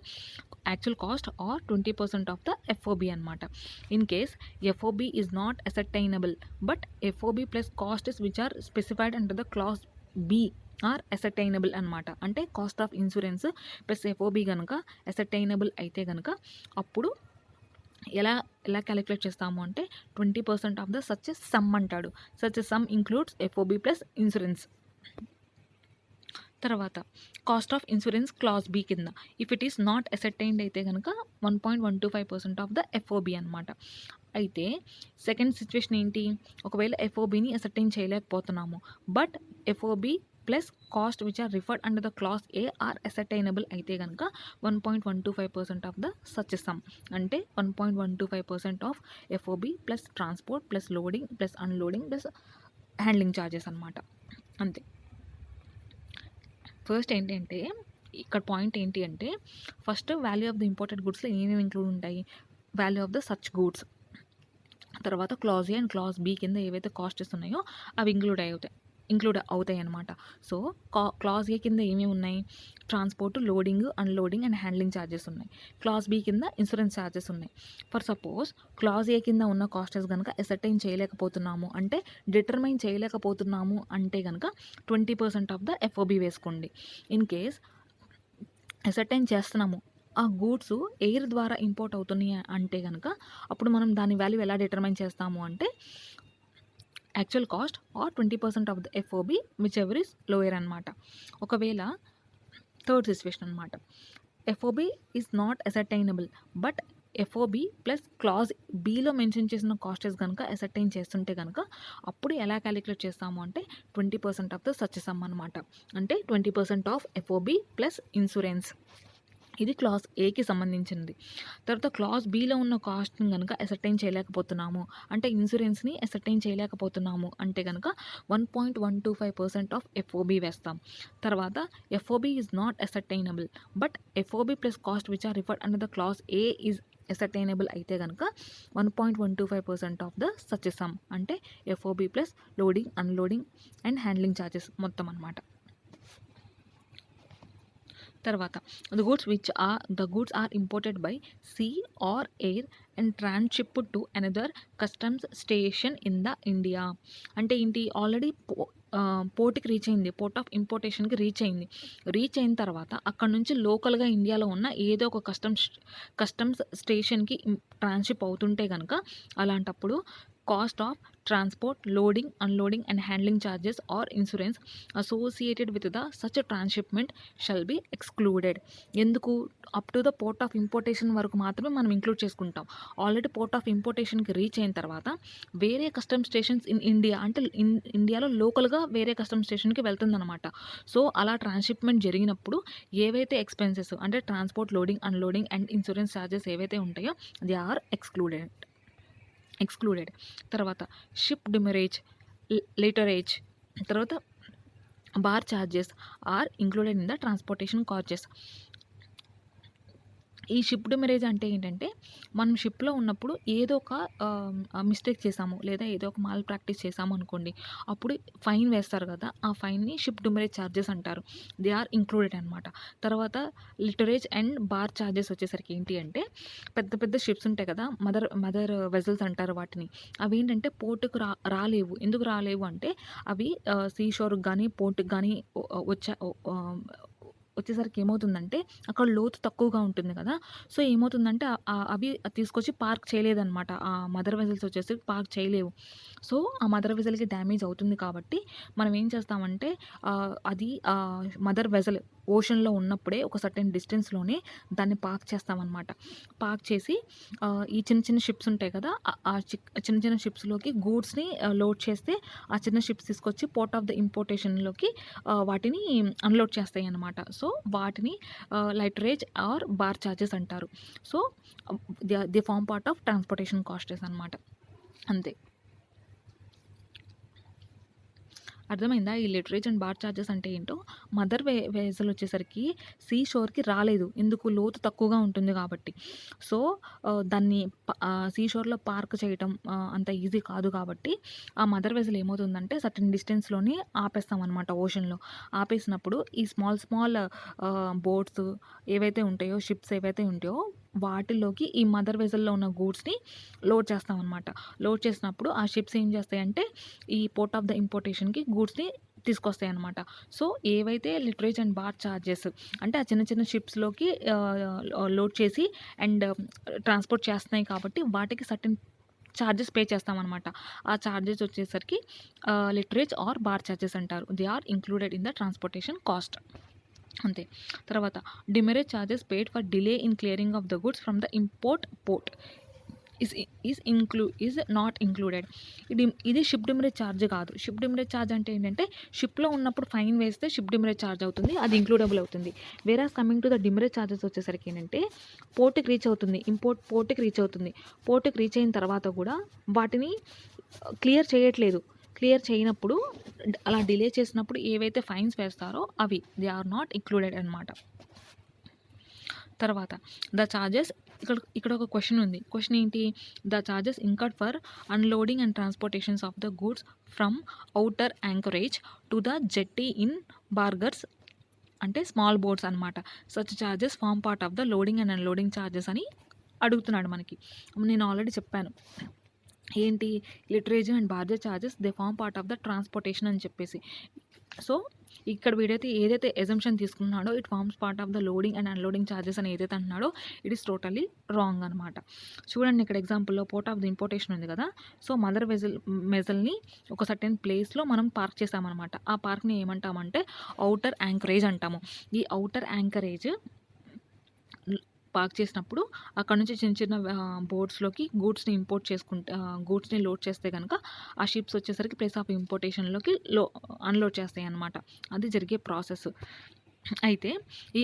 actual cost or 20% of the FOB అనమాట. In case FOB is not ascertainable but FOB plus costs which are specified under the clause B are ascertainable అనమాట. అంటే cost of insurance plus FOB కనుక ascertainable అయితే కనుక అప్పుడు ఎలా calculate చేస్తాము అంటే 20% ఆఫ్ ద సచ్ సమ్ అంటాడు. Such sum includes FOB plus insurance. తర్వాత cost of insurance clause B కింద if it is not ascertained అయితే కనుక 1.125% ఆఫ్ ద ఎఫ్ఓబి అనమాట. అయితే సెకండ్ సిచ్యువేషన్ ఏంటి, ఒకవేళ ఎఫ్ఓబిని అసర్టైన్ చేయలేకపోతున్నాము, but FOB plus cost which are referred under the clause A are ascertainable అయితే కనుక 1.125% ఆఫ్ ద సచ్ సమ్, అంటే 1.125% of FOB plus transport plus loading plus unloading plus handling charges అనమాట. అంతే. First ఏంటంటే ఇక్కడ పాయింట్ ఏంటి అంటే, first value of the imported గుడ్స్లో ఏమేమి ఇంక్లూడ్ ఉంటాయి, value of the such goods, తర్వాత clause A and clause B కింద ఏవైతే కాస్ట్స్ ఉన్నాయో అవి ఇంక్లూడ్ అవుతాయి అన్నమాట. సో క్లాజ్ ఏ కింద ఏమేమి ఉన్నాయి, transport, loading, unloading and handling charges ఉన్నాయి. క్లాజ్ బి కింద ఇన్సూరెన్స్ ఛార్జెస్ ఉన్నాయి. ఫర్ సపోజ్ క్లాజ్ ఏ కింద ఉన్న కాస్టెస్ కనుక అసర్టైన్ చేయలేకపోతున్నాము అంటే, డిటర్మైన్ చేయలేకపోతున్నాము అంటే కనుక 20% ఆఫ్ ద ఎఫ్ఓబి వేసుకోండి. ఇన్ కేస్ అసర్టైన్ చేస్తున్నాము, ఆ గూడ్స్ ఎయిర్ ద్వారా ఇంపోర్ట్ అవుతున్నాయి అంటే కనుక అప్పుడు మనం దాని వాల్యూ ఎలా డిటర్మైన్ చేస్తాము అంటే, actual cost or 20% of the FOB whichever is lower అనమాట. ఒకవేళ థర్డ్ సిచ్యువేషన్ అనమాట, FOB is not ascertainable but FOB plus clause below mention చేసిన కాస్టెస్ కనుక అసర్టైన్ చేస్తుంటే కనుక అప్పుడు ఎలా క్యాలిక్యులేట్ చేస్తాము అంటే 20% ఆఫ్ ద సచ్ సమ్ అనమాట. అంటే 20% ఆఫ్ ఎఫ్ఓబి ప్లస్ ఇన్సూరెన్స్. ఇది క్లాస్ ఏకి సంబంధించింది. తర్వాత క్లాస్ బిలో ఉన్న కాస్ట్ని కనుక అసర్టైన్ చేయలేకపోతున్నాము అంటే, ఇన్సూరెన్స్ని అసర్టైన్ చేయలేకపోతున్నాము అంటే కనుక 1.125% ఆఫ్ ఎఫ్ఓబి వేస్తాం. తర్వాత FOB is not ascertainable but FOB plus cost which are referred under the clause A is ascertainable అయితే కనుక 1.125% ఆఫ్ ద సచ్ సమ్, అంటే FOB plus loading, unloading and handling charges మొత్తం అనమాట. తర్వాత the goods are imported by sea or air and transshipped to another customs station in the India. అంటే ఏంటి, already పోర్ట్కి reach అయింది, port of ఇంపోర్టేషన్కి reach అయిన తర్వాత అక్కడ నుంచి లోకల్గా ఇండియాలో ఉన్న ఏదో ఒక కస్టమ్స్ స్టేషన్కి ట్రాన్స్షిప్ అవుతుంటే కనుక అలాంటప్పుడు cost of transport, loading, unloading and handling charges or insurance associated with the such transshipment shall be excluded. ఎందుకు, up to the port of importation వరకు మాత్రమే మనం ఇంక్లూడ్ చేసుకుంటాం. ఆల్రెడీ పోర్ట్ ఆఫ్ ఇంపోర్టేషన్కి రీచ్ అయిన తర్వాత వేరే కస్టమ్ స్టేషన్స్ ఇన్ ఇండియా, అంటే ఇండియాలో లోకల్గా వేరే కస్టమ్ స్టేషన్కి వెళ్తుందన్నమాట. సో అలా ట్రాన్స్షిప్మెంట్ జరిగినప్పుడు ఏవైతే ఎక్స్పెన్సెస్ అంటే transport, loading, unloading and insurance charges ఏవైతే ఉంటాయో దే ఆర్ ఎక్స్క్లూడెడ్. తర్వాత షిప్ డిమెరేజ్, లిటరేజ్, తర్వాత barge charges are included in the transportation costs. ఈ షిప్ డిమెరేజ్ అంటే ఏంటంటే, మనం షిప్లో ఉన్నప్పుడు ఏదో ఒక మిస్టేక్ చేసాము లేదా ఏదో ఒక మాల్ ప్రాక్టీస్ చేసాము అనుకోండి, అప్పుడు ఫైన్ వేస్తారు కదా, ఆ ఫైన్ని షిప్ డిమెరేజ్ ఛార్జెస్ అంటారు. దే ఆర్ ఇంక్లూడెడ్ అనమాట. తర్వాత లిటరేజ్ అండ్ బార్ ఛార్జెస్ వచ్చేసరికి ఏంటి అంటే, పెద్ద పెద్ద షిప్స్ ఉంటాయి కదా, మదర్ వెజల్స్ అంటారు వాటిని. అవి ఏంటంటే పోర్టుకు రాలేవు. ఎందుకు రాలేవు అంటే, అవి సీషోర్కి కానీ పోర్టుకి కానీ వచ్చేసరికి ఏమవుతుందంటే అక్కడ లోతు తక్కువగా ఉంటుంది కదా, సో ఏమవుతుందంటే అవి తీసుకొచ్చి పార్క్ చేయలేదన్నమాట. ఆ మదర్ వెజల్స్ వచ్చేసి పార్క్ చేయలేవు. సో ఆ మదర్ వెజల్కి డ్యామేజ్ అవుతుంది కాబట్టి మనం ఏం చేస్తామంటే, అది మదర్ వెజల్ ఓషన్లో ఉన్నప్పుడే ఒక సర్టెన్ డిస్టెన్స్లోనే దాన్ని పార్క్ చేస్తామన్నమాట. పార్క్ చేసి ఈ చిన్న చిన్న షిప్స్ ఉంటాయి కదా, ఆ చిన్న చిన్న షిప్స్లోకి గూడ్స్ని లోడ్ చేస్తే ఆ చిన్న షిప్స్ తీసుకొచ్చి పోర్ట్ ఆఫ్ ద ఇంపోర్టేషన్లోకి వాటిని అన్లోడ్ చేస్తాయి అన్నమాట. సో వాటిని లైటరేజ్ ఆర్ బార్ ఛార్జెస్ అంటారు. So the form part of transportation costs అనమాట. అంతే. అర్థమైందా? ఈ లిటరేజ్ అండ్ బార్ ఛార్జెస్ అంటే ఏంటో. మదర్ వెజల్ వచ్చేసరికి సీ షోర్కి రాలేదు, ఎందుకు, లోతు తక్కువగా ఉంటుంది కాబట్టి. సో దాన్ని సీ షోర్లో పార్క్ చేయటం అంత ఈజీ కాదు కాబట్టి ఆ మదర్ వెజల్ ఏమవుతుందంటే సర్టన్ డిస్టెన్స్లోనే ఆపేస్తాం అనమాట. ఓషన్లో ఆపేసినప్పుడు ఈ స్మాల్ బోట్స్ ఏవైతే ఉంటాయో, షిప్స్ ఏవైతే ఉంటాయో వాటిలోకి ఈ మదర్ వెజల్లో ఉన్న గూడ్స్ని లోడ్ చేస్తాం అనమాట. లోడ్ చేసినప్పుడు ఆ షిప్స్ ఏం చేస్తాయంటే ఈ పోర్ట్ ఆఫ్ ద ఇంపోర్టేషన్కి గూడ్స్ని తీసుకొస్తాయి అనమాట. సో ఏవైతే లిటరేజ్ అండ్ బార్ ఛార్జెస్ అంటే ఆ చిన్న చిన్న షిప్స్లోకి లోడ్ చేసి అండ్ ట్రాన్స్పోర్ట్ చేస్తున్నాయి కాబట్టి వాటికి సర్టెన్ ఛార్జెస్ పే చేస్తామన్నమాట. ఆ ఛార్జెస్ వచ్చేసరికి లిటరేజ్ ఆర్ బార్ ఛార్జెస్ అంటారు. They are included in the transportation cost. అంతే. తర్వాత demurrage charges paid for delay in clearing of the goods from the import port. Is not included. ఇది ship demurrage charge కాదు. Ship demurrage charge అంటే ఏంటంటే షిప్లో ఉన్నప్పుడు fine వేస్తే ship demurrage charge అవుతుంది, అది ఇంక్లూడబుల్ అవుతుంది. వేరాస్ కమింగ్ టు ద డిమరేజ్ ఛార్జెస్ వచ్చేసరికి ఏంటంటే పోర్టుకి రీచ్ అవుతుంది, పోర్టుకి రీచ్ అవుతుంది. పోర్టుకి రీచ్ అయిన తర్వాత కూడా వాటిని క్లియర్ చేయట్లేదు. క్లియర్ చేయనప్పుడు అలా డిలే చేసినప్పుడు ఏవైతే ఫైన్స్ వేస్తారో అవి దే ఆర్ నాట్ ఇంక్లూడెడ్ అనమాట. తర్వాత ద ఛార్జెస్, ఇక్కడ ఒక క్వశ్చన్ ఉంది. క్వశ్చన్ ఏంటి? The charges incurred for unloading and transportations of the goods from outer anchorage to the jetty in barges, అంటే స్మాల్ బోట్స్ అనమాట. Such charges form part of the loading and unloading charges అని అడుగుతున్నాడు మనకి. నేను already చెప్పాను ఏంటి, lighterage and barges charges they form part of the transportation అని చెప్పేసి. సో ఇక్కడ వీడైతే ఏదైతే ఎజంప్షన్ తీసుకున్నాడో it forms part of the loading and unloading charges అని ఏదైతే అంటున్నాడో ఇట్ ఈస్ టోటలీ రాంగ్ అనమాట. చూడండి ఇక్కడ ఎగ్జాంపుల్లో పోర్ట్ ఆఫ్ ద ఇంపోర్టేషన్ ఉంది కదా. సో మదర్ వెజల్ని ఒక సర్టెన్ ప్లేస్లో మనం పార్క్ చేసామన్నమాట. ఆ పార్క్ని ఏమంటామంటే ఔటర్ యాంకరేజ్ అంటాము. ఈ ఔటర్ యాంకరేజ్ పార్క్ చేసినప్పుడు అక్కడ నుంచి చిన్న చిన్న బోట్స్లోకి గూడ్స్ని ఇంపోర్ట్ చేసుకుంటే గూడ్స్ని లోడ్ చేస్తే కనుక ఆ షిప్స్ వచ్చేసరికి ప్లేస్ ఆఫ్ ఇంపోర్టేషన్లోకి అన్లోడ్ చేస్తాయి అన్నమాట. అది జరిగే ప్రాసెస్. అయితే ఈ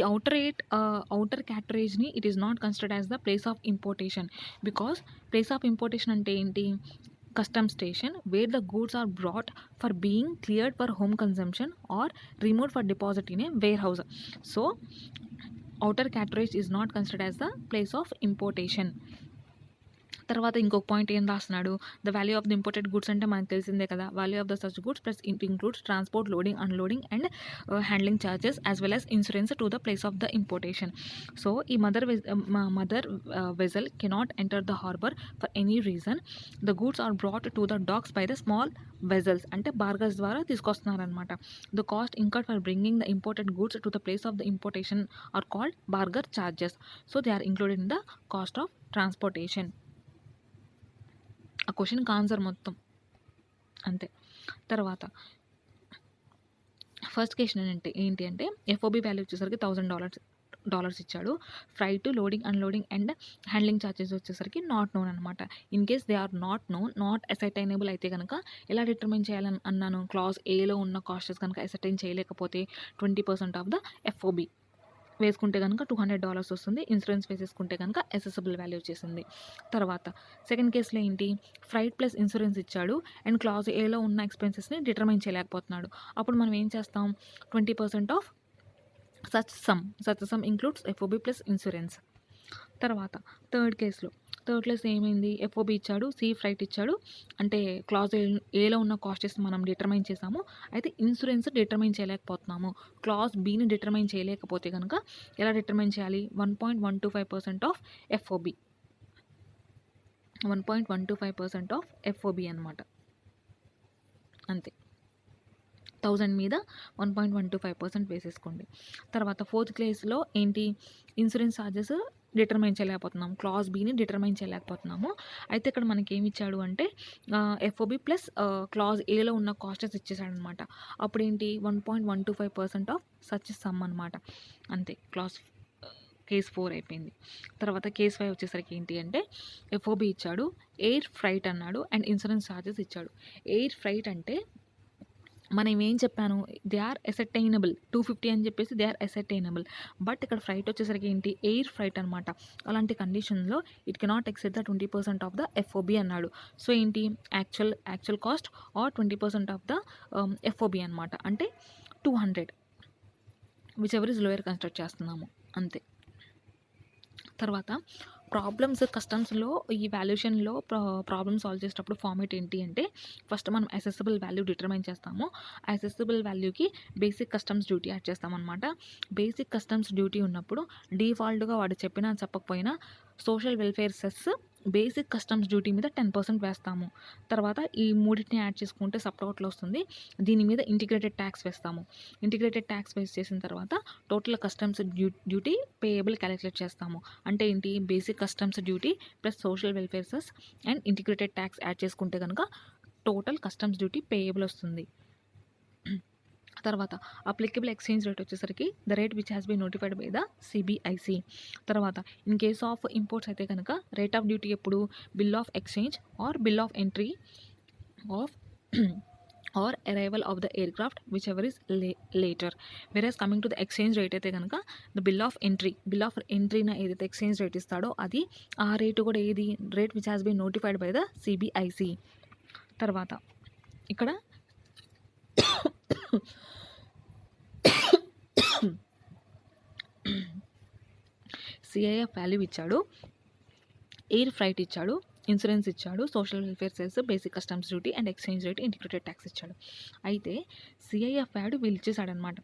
ఔటర్ క్యాటరేజ్ని it is not considered as the place of importation. Because place of importation అంటే ఏంటి? Custom station where the goods are brought for being cleared for home consumption or removed for deposit in a warehouse. So outer cartridge is not considered as the place of importation. తర్వాత ఇంకొక point ఏం రాస్తున్నాడు? The value of the imported goods అంటే మనకు తెలిసిందే కదా. Value of the such goods plus it includes transport, loading, unloading and handling charges as well as insurance to the place of the importation. So ఈ mother vessel cannot enter the harbour for any reason. The goods are brought to the docks by the small vessels, అంటే barges ద్వారా తీసుకొస్తున్నారనమాట. The cost incurred for bringing the imported goods to the place of the importation are called barge charges. So they are included in the cost of transportation. ఆ క్వశ్చన్కి answer మొత్తం అంతే. తర్వాత first question ఏంటి అంటే FOB value వచ్చేసరికి $1,000 ఇచ్చాడు. Freight, loading, unloading and handling charges వచ్చేసరికి నాట్ నోన్ అనమాట. In case they are not known, not ascertainable అయితే కనుక ఎలా డిటర్మైన్ చేయాలని అన్నాను? క్లాజ్ ఏలో ఉన్న కాస్టెస్ కనుక అసర్టైన్ చేయలేకపోతే 20% ఆఫ్ ద ఎఫ్ఓబి వేసుకుంటే కనుక $200 వస్తుంది. ఇన్సూరెన్స్ వేసేసుకుంటే కనుక అసెసబుల్ వాల్యూ వచ్చేసింది. తర్వాత సెకండ్ కేసులో ఏంటి? ఫ్రైట్ ప్లస్ ఇన్సూరెన్స్ ఇచ్చాడు అండ్ క్లాజ్ ఏలో ఉన్న ఎక్స్పెన్సెస్ని డిటర్మైన్ చేయలేకపోతున్నాడు. అప్పుడు మనం ఏం చేస్తాం? 20% of such sum includes FOB plus insurance. తర్వాత థర్డ్ కేసులో ఏమైంది? ఎఫ్ఓబి ఇచ్చాడు, ఫ్రైట్ ఇచ్చాడు, అంటే క్లాజ్ ఏలో ఉన్న కాస్టెస్ మనం డిటర్మైన్ చేసాము. అయితే ఇన్సూరెన్స్ డిటర్మైన్ చేయలేకపోతున్నాము. క్లాజ్ బీని డిటర్మైన్ చేయలేకపోతే కనుక ఎలా డిటర్మైన్ చేయాలి? 1.125% ఆఫ్ ఎఫ్ఓబి 1.125% ఆఫ్ ఎఫ్ఓబి అనమాట. అంతే. 1000 మీద 1.125% వేసేసుకోండి. తర్వాత ఫోర్త్ కేసులో ఏంటి? ఇన్సూరెన్స్ ఛార్జెస్ డిటర్మైన్ చేయలేకపోతున్నాము, క్లాజ్ బీని డిటర్మైన్ చేయలేకపోతున్నాము. అయితే ఇక్కడ మనకి ఏమి ఇచ్చాడు అంటే ఎఫ్ఓబి ప్లస్ క్లాజ్ ఏలో ఉన్న కాస్టెస్ ఇచ్చేసాడు అనమాట. అప్పుడు ఏంటి? 1.125% ఆఫ్ సచ్ సమ్ అనమాట. అంతే. కేస్ 4 అయిపోయింది. తర్వాత కేస్ 5 వచ్చేసరికి ఏంటి అంటే ఎఫ్ఓబి ఇచ్చాడు, ఎయిర్ ఫ్రైట్ అన్నాడు అండ్ ఇన్సూరెన్స్ ఛార్జెస్ ఇచ్చాడు. ఎయిర్ ఫ్రైట్ అంటే మనం ఏం చెప్పాను? They are ascertainable. 250 అని చెప్పేసి దే ఆర్ అసర్టైనబుల్. బట్ ఇక్కడ ఫ్రైట్ వచ్చేసరికి ఏంటి? ఎయిర్ ఫ్రైట్ అనమాట. అలాంటి కండిషన్లో it cannot exceed the 20% of the FOB అన్నాడు. సో ఏంటి? Actual cost or 20% of the FOB అనమాట. అంటే 200, whichever is lower construct చేస్తున్నాము. అంతే. తర్వాత ప్రాబ్లమ్స్ కస్టమ్స్లో ఈ వాల్యుయేషన్లో ప్రాబ్లమ్ సాల్వ్ చేసేటప్పుడు ఫార్మేట్ ఏంటి అంటే ఫస్ట్ మనం అసెసబుల్ వాల్యూ డిటర్మైన్ చేస్తాము. అసెసబుల్ వాల్యూకి బేసిక్ కస్టమ్స్ డ్యూటీ యాడ్ చేస్తామన్నమాట. బేసిక్ కస్టమ్స్ డ్యూటీ ఉన్నప్పుడు డిఫాల్ట్గా వాడు చెప్పినా చెప్పకపోయినా social welfare cess basic customs duty మీద 10% వేస్తాము. తర్వాత ఈ మూడింటిని యాడ్ చేసుకుంటే సబ్ టోటల్ వస్తుంది. దీని మీద ఇంటిగ్రేటెడ్ ట్యాక్స్ వేస్తాము. ఇంటిగ్రేటెడ్ ట్యాక్స్ వేస్ట్ చేసిన తర్వాత total customs duty payable calculate చేస్తాము. అంటే ఏంటి? Basic customs duty plus social welfare cess and integrated tax add చేసుకుంటే కనుక టోటల్ కస్టమ్స్ డ్యూటీ పేయబుల్ వస్తుంది. తర్వాత అప్లికబుల్ ఎక్స్చేంజ్ రేట్ వచ్చేసరికి the rate which has been notified by the CBIC. తర్వాత in case of imports అయితే కనుక rate of duty ఎప్పుడు bill of exchange or bill of entry of or arrival of the aircraft whichever is later. Whereas coming to the exchange rate అయితే కనుక the bill of entry నా ఏదైతే exchange rate ఇస్తాడో అది ఆ rate కూడా ఏది rate which has been notified by the CBIC. తర్వాత ఇక్కడ సిఐఎఫ్ వాల్యూ ఇచ్చాడు, ఎయిర్ ఫ్రైట్ ఇచ్చాడు, ఇన్సూరెన్స్ ఇచ్చాడు, social welfare cess, basic customs duty and exchange rate, integrated tax ఇచ్చాడు. అయితే సిఐఎఫ్ వాల్యూ వీళ్ళు ఇచ్చేసాడనమాట.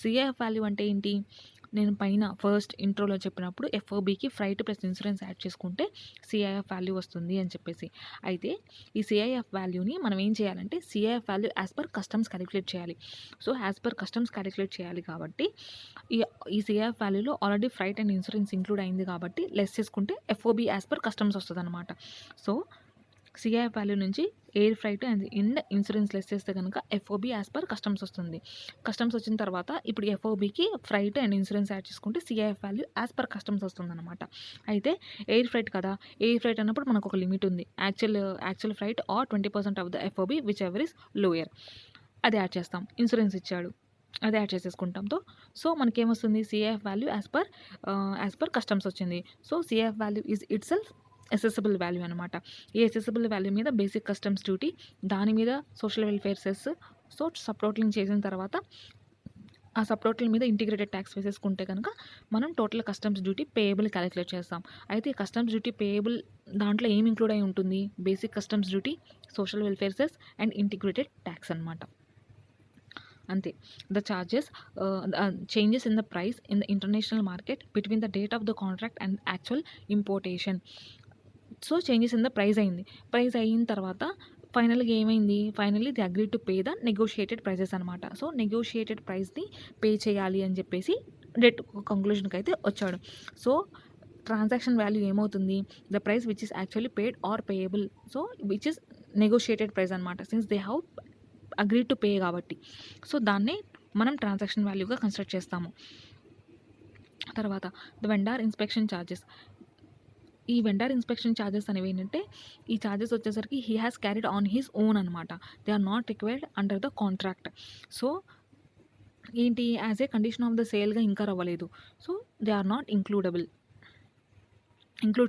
సిఐఎఫ్ వాల్యూ అంటే ఏంటి, నేను పైన ఫస్ట్ ఇంట్రోలో చెప్పినప్పుడు ఎఫ్ఓబికి ఫ్రైట్ ప్లస్ ఇన్సూరెన్స్ యాడ్ చేసుకుంటే సిఐఎఫ్ వాల్యూ వస్తుంది అని చెప్పేసి. అయితే ఈ సిఐఎఫ్ వాల్యూని మనం ఏం చేయాలంటే CIF value as per customs calculate చేయాలి. So as per customs calculate చేయాలి కాబట్టి ఈ సిఐఎఫ్ వాల్యూలో already freight and insurance include అయింది కాబట్టి లెస్ చేసుకుంటే ఎఫ్ఓబి యాజ్ పర్ కస్టమ్స్ వస్తుంది అనమాట. సో సిఐఎఫ్ వాల్యూ నుంచి air freight and insurance less చేస్తే కనుక ఎఫ్ఓబి యాజ్ పర్ కస్టమ్స్ వస్తుంది. కస్టమ్స్ వచ్చిన తర్వాత ఇప్పుడు ఎఫ్ఓబికి ఫ్రైట్ అండ్ ఇన్సూరెన్స్ యాడ్ చేసుకుంటే CIF value as per customs వస్తుంది అనమాట. అయితే ఎయిర్ ఫ్రైట్ కదా, ఎయిర్ ఫ్రైట్ అన్నప్పుడు మనకు ఒక లిమిట్ ఉంది, actual freight or 20% of the FOB whichever is lower, అది యాడ్ చేస్తాం. ఇన్సూరెన్స్ ఇచ్చాడు, అది యాడ్ చేసేసుకుంటాంతో సో మనకేమొస్తుంది CIF value as per customs వచ్చింది. So CIF value is itself assessable value అనమాట. ఈ అసెసిబుల్ వాల్యూ మీద బేసిక్ కస్టమ్స్ డ్యూటీ, దాని మీద social welfare cess, so sub totaling చేసిన తర్వాత ఆ సబ్ టోటల్ మీద ఇంటిగ్రేటెడ్ ట్యాక్స్ వేసేసుకుంటే కనుక మనం total customs duty payable calculate చేస్తాం. అయితే కస్టమ్స్ డ్యూటీ పేయబుల్ దాంట్లో ఏం ఇంక్లూడ్ అయి ఉంటుంది, basic customs duty, social welfare cess and integrated tax అనమాట. అంతే. The charges changes in the price in the international market between the date of the contract and actual importation. So changes in the price అయింది. Price అయిన తర్వాత ఫైనల్గా ఏమైంది, finally they agree to pay the negotiated prices అనమాట. So negotiated ప్రైస్ని pay చేయాలి అని చెప్పేసి డెట్ కంక్లూజన్కి అయితే వచ్చాడు. సో ట్రాన్సాక్షన్ వాల్యూ ఏమవుతుంది, the price which is actually paid or payable, so which is negotiated price అనమాట, since they have agree to pay కాబట్టి. సో దాన్నే మనం ట్రాన్సాక్షన్ వాల్యూగా కన్సిడర్ చేస్తాము. తర్వాత ద వెండార్ ఇన్స్పెక్షన్ ఛార్జెస్. ఈ వెండార్ ఇన్స్పెక్షన్ ఛార్జెస్ అనేవి ఏంటంటే ఈ ఛార్జెస్ వచ్చేసరికి he has carried on his own అనమాట. They are not required under the contract. So ఏంటి, as a condition of the సేల్గా ఇంకా అవ్వలేదు. So they are not include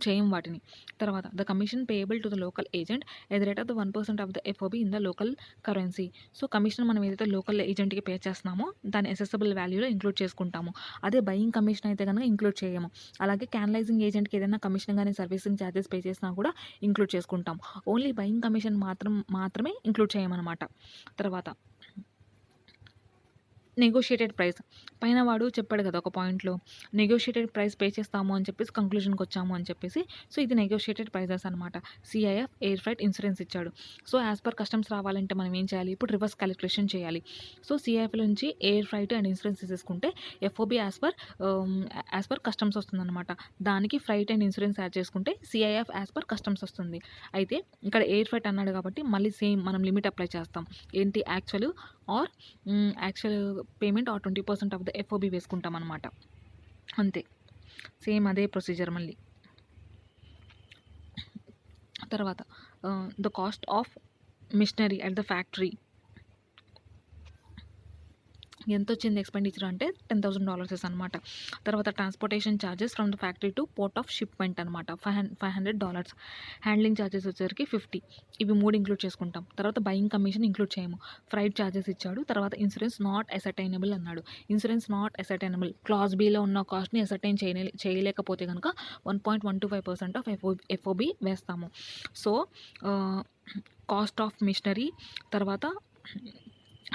చేయం వాటిని. తర్వాత the commission payable to the local agent at the rate of the 1% of the FOB in the local currency. So commission మనం ఏదైతే local ఏజెంట్కి pay చేస్తున్నామో దాని అసెసిబుల్ వాల్యూలో ఇంక్లూడ్ చేసుకుంటాము. అదే బయింగ్ కమిషన్ అయితే కనుక ఇంక్లూడ్ చేయము. అలాగే క్యానలైజింగ్ ఏజెంట్కి ఏదైనా కమిషన్ కానీ సర్వీసింగ్ ఛార్జెస్ పే చేసినా కూడా ఇంక్లూడ్ చేసుకుంటాం. ఓన్లీ బయింగ్ కమిషన్ మాత్రమే ఇంక్లూడ్ చేయమన్నమాట. తర్వాత నెగోషియేటెడ్ ప్రైస్, పైన వాడు చెప్పాడు కదా ఒక పాయింట్లో, నెగోషియేటెడ్ ప్రైస్ పే చేస్తాము అని చెప్పేసి కంక్లూజన్కి వచ్చాము అని చెప్పేసి. సో ఇది నెగోషియేటెడ్ ప్రైజెస్ అనమాట. సిఐఎఫ్, ఎయిర్ ఫ్రైట్, ఇన్సూరెన్స్ ఇచ్చాడు. సో యాజ్ పర్ కస్టమ్స్ రావాలంటే మనం ఏం చేయాలి, ఇప్పుడు రివర్స్ క్యాలిక్యులేషన్ చేయాలి. సో సిఐఎఫ్ నుంచి ఎయిర్ ఫ్రైట్ అండ్ ఇన్సూరెన్స్ తీసేసుకుంటే ఎఫ్ఓబి యాజ్ పర్ కస్టమ్స్ వస్తుందన్నమాట. దానికి ఫ్రైట్ అండ్ ఇన్సూరెన్స్ యాడ్ చేసుకుంటే సిఐఎఫ్ యాజ్ పర్ కస్టమ్స్ వస్తుంది. అయితే ఇక్కడ ఎయిర్ ఫ్రైట్ అన్నాడు కాబట్టి మళ్ళీ సేమ్ మనం లిమిట్ అప్లై చేస్తాం. ఏంటి, actual payment or 20% of the FOB వేసుకుంటాం అనమాట. అంతే, సేమ్ అదే ప్రొసీజర్ మళ్ళీ. తర్వాత the cost of machinery at the factory ఎంత వచ్చింది ఎక్స్పెండిచర్ అంటే $10,000 అనమాట. తర్వాత transportation charges from the factory to port of shipment అనమాట $500. హ్యాండ్లింగ్ ఛార్జెస్ వచ్చేసరికి 50. ఇవి 3 ఇంక్లూడ్ చేసుకుంటాం. తర్వాత బయింగ్ కమిషన్ ఇంక్లూడ్ చేయము. ఫ్రైట్ ఛార్జెస్ ఇచ్చాడు. తర్వాత ఇన్సూరెన్స్ నాట్ అసర్టైనబుల్ అన్నాడు. Insurance not ascertainable, class below ఉన్న కాస్ట్ని అసర్టైన్ చేయలేకపోతే కనుక 1.125% ఆఫ్ ఎఫ్ఓబి వేస్తాము. సో కాస్ట్ ఆఫ్ మిషనరీ, తర్వాత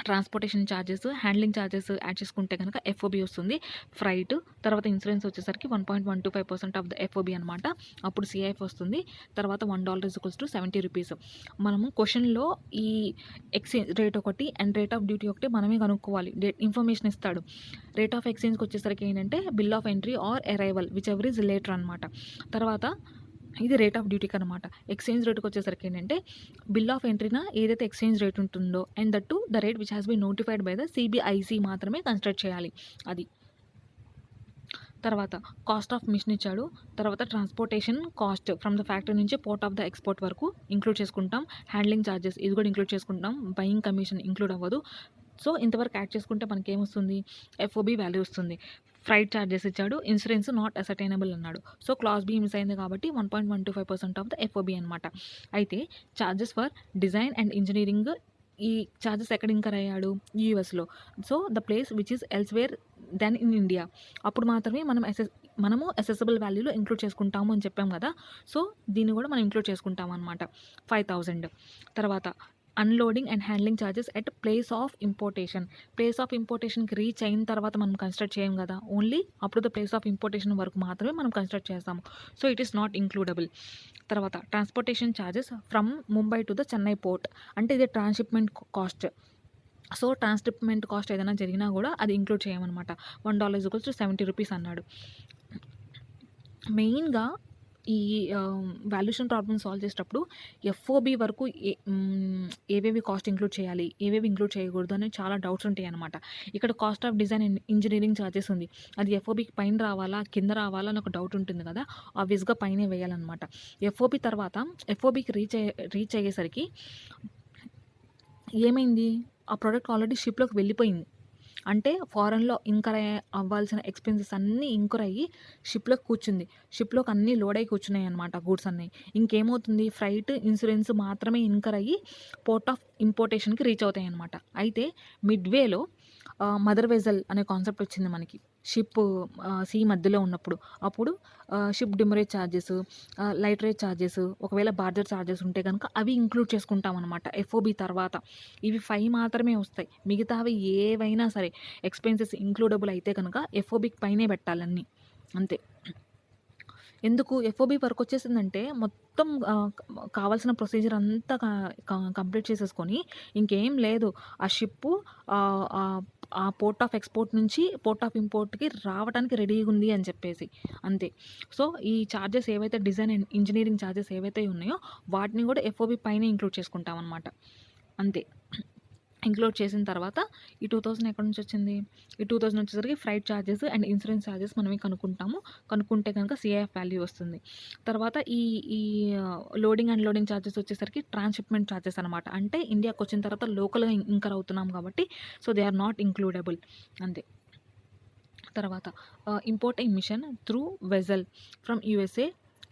transportation charges, handling charges add చేసుకుంటే కనుక ఎఫ్ఓబి వస్తుంది. ఫ్రైట్, తర్వాత ఇన్సూరెన్స్ వచ్చేసరికి 1.125% ఆఫ్ ద ఎఫ్ఓబి అనమాట. అప్పుడు సిఐఎఫ్ వస్తుంది. తర్వాత $1 = 70 రూపీస్. మనము క్వశ్చన్లో ఈ ఎక్స్చేంజ్ రేట్ ఒకటి అండ్ రేట్ ఆఫ్ డ్యూటీ ఒకటి మనమే కనుక్కోవాలి. ఇన్ఫర్మేషన్ ఇస్తాడు. రేట్ ఆఫ్ ఎక్స్చేంజ్కి వచ్చేసరికి ఏంటంటే bill of entry or arrival whichever is later అనమాట. తర్వాత ఇది రేట్ ఆఫ్ డ్యూటీకి అనమాట. ఎక్స్చేంజ్ రేట్కి వచ్చేసరికి ఏంటంటే బిల్ ఆఫ్ ఎంట్రీన ఏదైతే ఎక్స్చేంజ్ రేట్ ఉంటుందో and that to the rate which has been notified by the CBIC మాత్రమే కన్సిడర్ చేయాలి. అది తర్వాత కాస్ట్ ఆఫ్ మిషన్ ఇచ్చాడు. తర్వాత transportation cost from the factory నుంచి పోర్ట్ ఆఫ్ ద ఎక్స్పోర్ట్ వరకు ఇంక్లూడ్ చేసుకుంటాం. హ్యాండ్లింగ్ ఛార్జెస్ ఇది కూడా ఇంక్లూడ్ చేసుకుంటాం. బయింగ్ కమిషన్ ఇంక్లూడ్ అవ్వదు. సో ఇంతవరకు యాడ్ చేసుకుంటే మనకి ఏమొస్తుంది, ఎఫ్ఓబి వాల్యూ వస్తుంది. ఫ్రైట్ ఛార్జెస్ ఇచ్చాడు. ఇన్సూరెన్స్ నాట్ అసర్టైనబుల్ అన్నాడు. సో క్లాస్ బి మిస్ అయింది కాబట్టి 1.125% ఆఫ్ ద ఎఫ్ఓబి అనమాట. అయితే charges for design and engineering, ఈ ఛార్జెస్ ఎక్కడ ఇంకర్ అయ్యాడు, యూఎస్లో. So the place which is elsewhere than in India. అప్పుడు మాత్రమే మనము అసెసబుల్ వాల్యూలో ఇంక్లూడ్ చేసుకుంటాము అని చెప్పాం కదా. సో దీన్ని కూడా మనం ఇంక్లూడ్ చేసుకుంటాం అనమాట. 5,000. తర్వాత unloading and handling charges at place of importation. Place of ఇంపోర్టేషన్కి రీచ్ అయిన తర్వాత మనం కన్సిడర్ చేయం కదా, ఓన్లీ అప్పుడు ద ప్లేస్ ఆఫ్ ఇంపోర్టేషన్ వరకు మాత్రమే మనం కన్సిడర్ చేస్తాము. So it is not includable. తర్వాత transportation charges from Mumbai to the Chennai port, అంటే ఇది transshipment cost. So transshipment cost ఏదైనా జరిగినా కూడా అది ఇంక్లూడ్ చేయమన్నమాట. $1 = 70 రూపీస్ అన్నాడు. మెయిన్గా ఈ వాల్యుయేషన్ ప్రాబ్లమ్ సాల్వ్ చేసేటప్పుడు ఎఫ్ఓబి వరకు ఏవేవి కాస్ట్ ఇంక్లూడ్ చేయాలి, ఏవేవి ఇంక్లూడ్ చేయకూడదు అని చాలా డౌట్స్ ఉంటాయి అనమాట. ఇక్కడ cost of design and engineering charges ఉంది. అది ఎఫ్ఓబికి పైన రావాలా కింద రావాలా అని ఒక డౌట్ ఉంటుంది కదా, ఆబ్వియస్గా పైనే వేయాలన్నమాట. ఎఫ్ఓబి తర్వాత ఎఫ్ఓబికి రీచ్ అయ్యేసరికి ఏమైంది, ఆ ప్రోడక్ట్ ఆల్రెడీ షిప్లోకి వెళ్ళిపోయింది. అంటే ఫారెన్లో ఇంకర్ అవ్వాల్సిన ఎక్స్పెన్సెస్ అన్నీ ఇంకర్ అయ్యి షిప్లోకి కూర్చుంది. షిప్లోకి అన్నీ లోడ్ అయ్యి కూర్చున్నాయి అనమాట గూడ్స్ అన్నీ. ఇంకేమవుతుంది, ఫ్రైట్ ఇన్సూరెన్స్ మాత్రమే ఇంకర్ అయ్యి పోర్ట్ ఆఫ్ ఇంపోర్టేషన్కి రీచ్ అవుతాయి అనమాట. అయితే మిడ్వేలో మదర్ వెజల్ అనే కాన్సెప్ట్ వచ్చింది మనకి. షిప్ సీ మధ్యలో ఉన్నప్పుడు అప్పుడు షిప్ డిమరేజ్ ఛార్జెస్, లైటరేజ్ ఛార్జెస్, ఒకవేళ బార్జర్ ఛార్జెస్ ఉంటే కనుక అవి ఇంక్లూడ్ చేసుకుంటాం అనమాట ఎఫ్ఓబి తర్వాత. ఇవి 5 మాత్రమే వస్తాయి. మిగతావి ఏవైనా సరే ఎక్స్పెన్సెస్ ఇంక్లూడబుల్ అయితే కనుక ఎఫ్ఓబికి పైనే పెట్టాలన్నీ, అంతే. ఎందుకు ఎఫ్ఓబి వరకు వచ్చేసిందంటే మొత్తం కావాల్సిన ప్రొసీజర్ అంతా కంప్లీట్ చేసేసుకొని ఇంకేం లేదు, ఆ షిప్పు ఆ పోర్ట్ ఆఫ్ ఎక్స్పోర్ట్ నుంచి పోర్ట్ ఆఫ్ ఇంపోర్ట్కి రావడానికి రెడీగా ఉంది అని చెప్పేసి, అంతే. సో ఈ ఛార్జెస్ ఏవైతే డిజైన్ అండ్ ఇంజనీరింగ్ ఛార్జెస్ ఏవైతే ఉన్నాయో వాటిని కూడా ఎఫ్ఓబి పైన ఇంక్లూడ్ చేసుకుంటాం అనమాట, అంతే. ఇంక్లూడ్ చేసిన తర్వాత ఈ 2000 ఎక్కడి నుంచి వచ్చింది, ఈ 2000 వచ్చేసరికి freight charges and insurance charges మనమే కనుక్కుంటే కనుక సిఐఎఫ్ వాల్యూ వస్తుంది. తర్వాత ఈ ఈ లోడింగ్ అండ్ లోడింగ్ ఛార్జెస్ వచ్చేసరికి ట్రాన్స్షిప్మెంట్ ఛార్జెస్ అనమాట. అంటే ఇండియాకి వచ్చిన తర్వాత లోకల్గా ఇంకర్ అవుతున్నాం కాబట్టి so they are not includable, అంతే. తర్వాత import machine through vessel from USA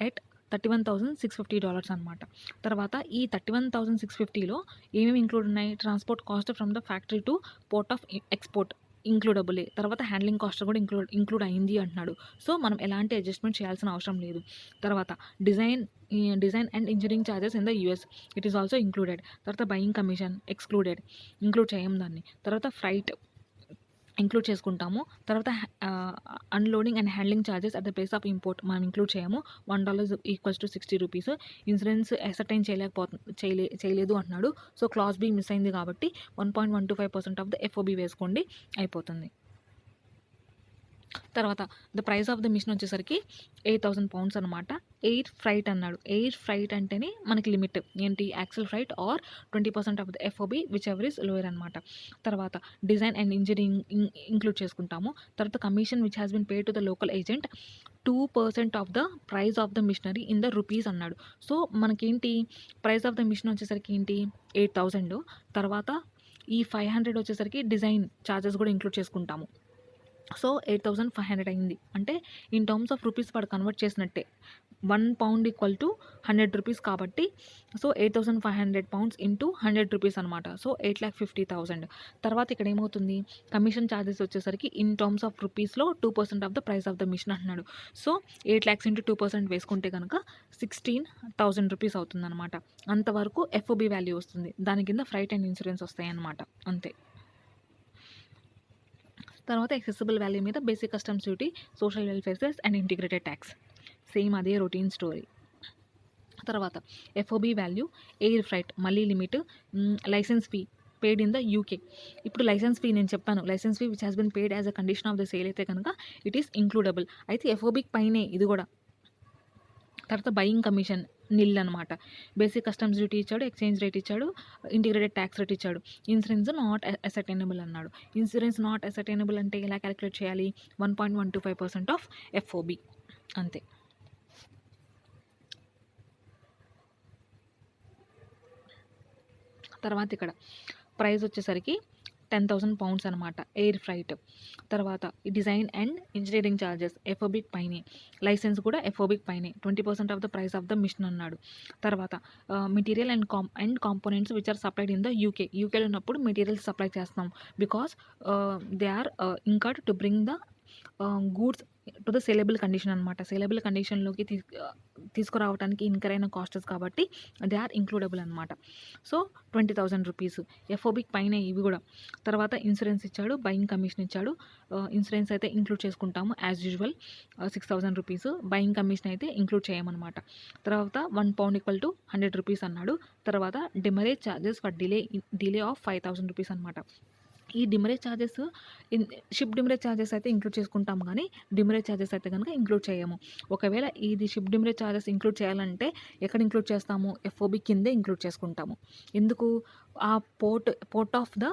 at $31,650 అనమాట. తర్వాత ఈ 31,650లో ఏమేమి ఇంక్లూడ్ ఉన్నాయి, transport cost from the factory to port of export ఇంక్లూడబులే. తర్వాత హ్యాండ్లింగ్ కాస్ట్ కూడా ఇంక్లూడ్ అయింది అంటున్నాడు. సో మనం ఎలాంటి అడ్జస్ట్మెంట్ చేయాల్సిన అవసరం లేదు. తర్వాత design and engineering charges in the US it is also included. తర్వాత బయింగ్ కమిషన్ ఇంక్లూడ్ చేయం దాన్ని. తర్వాత ఫ్రైట్ ఇంక్లూడ్ చేసుకుంటాము. తర్వాత unloading and handling charges at the place of import మనం ఇంక్లూడ్ చేయము. $1 = 60 రూపీస్. ఇన్సూరెన్స్ అసర్టైన్ చేయలేదు అంటున్నాడు. సో క్లాస్ బి మిస్ అయింది కాబట్టి 1.125% ఆఫ్ ద ఎఫ్ఓబి వేసుకోండి, అయిపోతుంది. తర్వాత the price of the machine వచ్చేసరికి 8,000 pounds అనమాట. ఎయిర్ ఫ్రైట్ అన్నాడు. ఎయిర్ ఫ్రైట్ అంటేనే మనకి లిమిట్ ఏంటి, actual freight or 20% of the FOB whichever is lower అనమాట. తర్వాత డిజైన్ అండ్ ఇంజనీరింగ్ ఇంక్లూడ్ చేసుకుంటాము. తర్వాత commission which has been pay to the local agent 2% of the price of the machinery in the rupees అన్నాడు. సో మనకేంటి price of the machine వచ్చేసరికి ఏంటి 8,000. తర్వాత ఈ 500 వచ్చేసరికి డిజైన్ ఛార్జెస్ కూడా ఇంక్లూడ్ చేసుకుంటాము. సో 8,500 అయింది. అంటే ఇన్ టర్మ్స్ ఆఫ్ రూపీస్ వాడు కన్వర్ట్ చేసినట్టే. 1 pound = 100 రూపీస్ కాబట్టి సో 8,500 pounds ఇంటూ 100 రూపీస్ అనమాట. సో 8,50,000. తర్వాత ఇక్కడ ఏమవుతుంది, కమిషన్ ఛార్జెస్ వచ్చేసరికి ఇన్ టర్మ్స్ ఆఫ్ రూపీస్లో 2% of the price of the machine అంటున్నాడు. సో 8 lakhs ఇంటూ 2% వేసుకుంటే కనుక 16,000 రూపీస్ అవుతుంది అనమాట. అంతవరకు ఎఫ్ఓబి వాల్యూ వస్తుంది. దాని కింద ఫ్రైట్ అండ్ ఇన్సూరెన్స్ వస్తాయి అన్నమాట, అంతే. తర్వాత ఎక్సెసిబుల్ వాల్యూ మీద basic customs duty, social welfare cess and integrated tax, same అదే రొటీన్ స్టోరీ. తర్వాత ఎఫ్ఓబి వాల్యూ, ఎయిర్ ఫ్రైట్ మళ్ళీ limit, licence fee paid in the UK. ఇప్పుడు లైసెన్స్ ఫీ నేను చెప్పాను, licence fee which has been paid as a condition of the sale అయితే కనుక it is ఇంక్లూడబుల్. అయితే ఎఫ్ఓబికి పైనే ఇది కూడా. తర్వాత బయింగ్ కమిషన్ నిల్ అనమాట. బేసిక్ కస్టమ్స్ డ్యూటీ ఇచ్చాడు, ఎక్స్చేంజ్ రేట్ ఇచ్చాడు, ఇంటిగ్రేటెడ్ ట్యాక్స్ రేట్ ఇచ్చాడు. ఇన్సూరెన్స్ నాట్ అసర్టైనబుల్ అన్నాడు. ఇన్సూరెన్స్ నాట్ అసర్టైనబుల్ అంటే ఎలా క్యాలిక్యులేట్ చేయాలి? 1.125% ఆఫ్ ఎఫ్ఓబి అంతే. తర్వాత ఇక్కడ ప్రైస్ వచ్చేసరికి 10,000 పౌండ్స్ అనమాట, ఎయిర్ ఫ్రైట్. తర్వాత డిజైన్ అండ్ ఇంజనీరింగ్ ఛార్జెస్ ఎఫ్ఓబిక్ పైనే, లైసెన్స్ కూడా ఎఫ్ఓబిక్ పైనే, 20% of the price of the machine అన్నాడు. తర్వాత material and components which are supplied in the యూకేలో ఉన్నప్పుడు మెటీరియల్స్ సప్లై చేస్తాం, because they are incurred to bring the goods to the saleable condition అనమాట. సేలబుల్ కండిషన్లోకి తీసుకురావడానికి ఇన్కర్ అయిన కాస్టెస్ కాబట్టి దే ఆర్ ఇంక్లూడబుల్ అనమాట. సో 20,000 రూపీస్ ఎఫ్ఓబిక్ పైన ఇవి కూడా. తర్వాత ఇన్సూరెన్స్ ఇచ్చాడు, బయింగ్ కమిషన్ ఇచ్చాడు. ఇన్సూరెన్స్ అయితే ఇంక్లూడ్ చేసుకుంటాము as usual, 6,000 rupees. Buying commission అయితే ఇంక్లూడ్ చేయమన్నమాట. తర్వాత 1 పౌండ్ ఈక్వల్ టు 100 రూపీస్ అన్నాడు. తర్వాత demurrage charges for delay of 5,000 rupees అనమాట. ఈ demurrage charges ship demurrage charges అయితే ఇంక్లూడ్ చేసుకుంటాము, కానీ డిమరేజ్ ఛార్జెస్ అయితే కనుక ఇంక్లూడ్ చేయము. ఒకవేళ ఇది షిప్ డిమరేజ్ ఛార్జెస్ ఇంక్లూడ్ చేయాలంటే ఎక్కడ ఇంక్లూడ్ చేస్తాము? ఎఫ్ఓబి కిందే ఇంక్లూడ్ చేసుకుంటాము. ఎందుకు? ఆ పోర్ట్ ఆఫ్ ద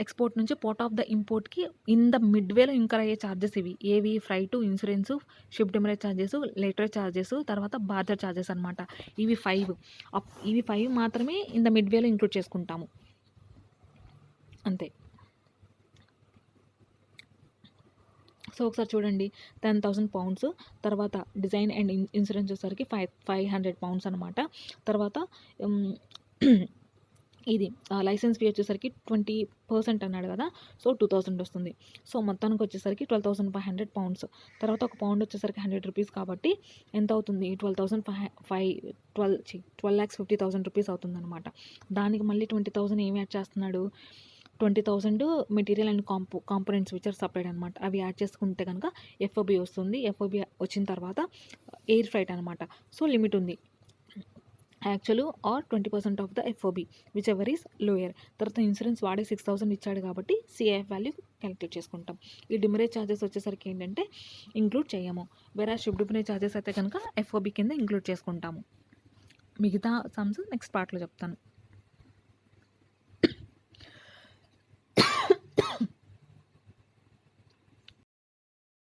ఎక్స్పోర్ట్ నుంచి పోర్ట్ ఆఫ్ ద ఇంపోర్ట్కి ఇన్ ద మిడ్వేలో ఇంకర్ అయ్యే ఛార్జెస్ ఇవి ఏవి? Freight, insurance, ship demurrage charges, lighterage charges, తర్వాత బార్జర్ ఛార్జెస్ అనమాట. ఇవి 5 మాత్రమే ఇన్ ద మిడ్వేలో ఇంక్లూడ్ చేసుకుంటాము అంతే. సో ఒకసారి చూడండి, 10,000 పౌండ్స్. తర్వాత డిజైన్ అండ్ ఇన్సూరెన్స్ వచ్చేసరికి 500 పౌండ్స్ అనమాట. తర్వాత ఇది లైసెన్స్ ఫీ వచ్చేసరికి 20% అన్నాడు కదా, సో 2,000 వస్తుంది. సో మొత్తానికి వచ్చేసరికి 12,500 పౌండ్స్. తర్వాత ఒక పౌండ్ వచ్చేసరికి 100 రూపీస్ కాబట్టి ఎంత అవుతుంది? 12,50,000 రూపీస్ అవుతుంది అనమాట. దానికి మళ్ళీ 20,000 ఏమి యాడ్ చేస్తున్నాడు? 20,000 material and components which are supplied అనమాట. అవి యాడ్ చేసుకుంటే కనుక ఎఫ్ఓబి వస్తుంది. ఎఫ్ఓబి వచ్చిన తర్వాత ఎయిర్ ఫ్రైట్ అనమాట. సో లిమిట్ ఉంది, actual or 20% of the FOB whichever is lower. తర్వాత ఇన్సూరెన్స్ వాడే 6,000 ఇచ్చాడు కాబట్టి సిఐఎఫ్ వాల్యూ క్యాలిక్యులేట్ చేసుకుంటాం. ఈ డిమరేజ్ ఛార్జెస్ వచ్చేసరికి ఏంటంటే ఇంక్లూడ్ చేయము. వేరే షిప్ డిమరేజ్ ఛార్జెస్ అయితే కనుక ఎఫ్ఓబి కింద ఇంక్లూడ్ చేసుకుంటాము. మిగతా సమ్స్ నెక్స్ట్ పార్ట్లో చెప్తాను.